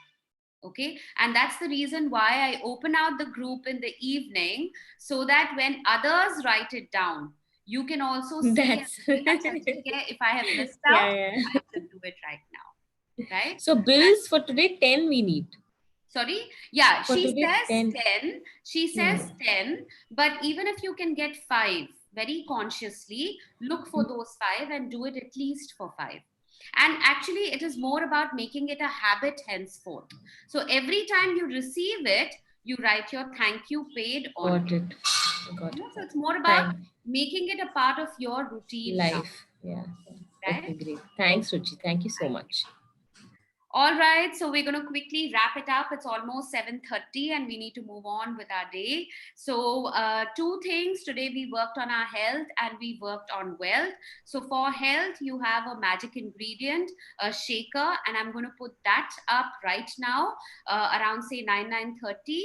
Okay. And that's the reason why I open out the group in the evening, so that when others write it down, you can also say, if I have missed out, Yeah. I should do it right now. Right. So bills for today 10 we need. Sorry. Yeah. For She today, says 10. 10. She says 10. But even if you can get 5, very consciously look for those 5 and do it at least for 5. And actually, it is more about making it a habit henceforth. So every time you receive it, you write your thank you paid on Got it. Got it. So it's more about making it a part of your routine life. now. Yeah. Right? Okay, great. Thanks, Ruchi. Thank you so much. All right, so we're going to quickly wrap it up. It's almost 7:30 and we need to move on with our day. So 2 things. Today we worked on our health and we worked on wealth. So for health, you have a magic ingredient, a shaker, and I'm going to put that up right now around say 9:30.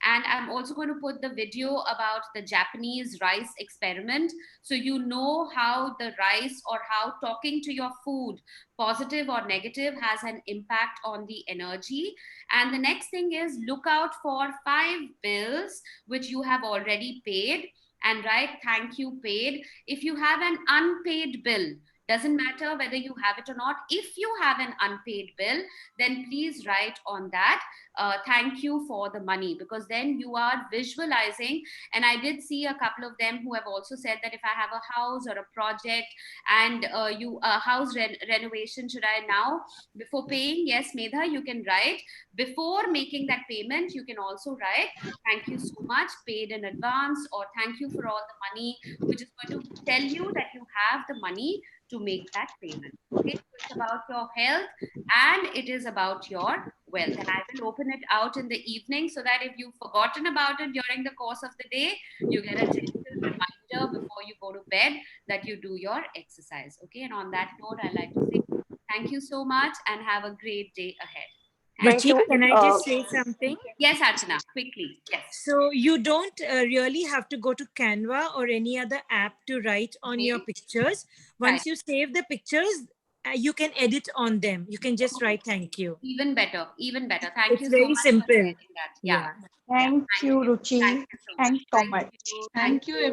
And I'm also going to put the video about the Japanese rice experiment. So you know how the rice, or how talking to your food, positive or negative, has an impact on the energy. And the next thing is, look out for 5 bills which you have already paid, and write thank you paid. If you have an unpaid bill, doesn't matter whether you have it or not, if you have an unpaid bill, then please write on that thank you for the money, because then you are visualizing. And I did see a couple of them who have also said that if I have a house or a project and house renovation, should I now, before paying? Yes, Medha, you can write before making that payment. You can also write thank you so much, paid in advance, or thank you for all the money, which is going to tell you that you have the money to make that payment. Okay, so it's about your health and it is about your wealth. And I will open it out in the evening, so that if you've forgotten about it during the course of the day, you get a gentle reminder before you go to bed that you do your exercise. Okay, and on that note, I'd like to say thank you so much and have a great day ahead. Ruchi, can I just say something? Yes, Archana, quickly. Yes. So you don't really have to go to Canva or any other app to write on your pictures. Once you save the pictures, you can edit on them. You can just write thank you. Even better, even better. Thank you so very much simple. for sharing that. Yeah. Thank you, Ruchi. Thank you so much. Thanks so much. Thank you.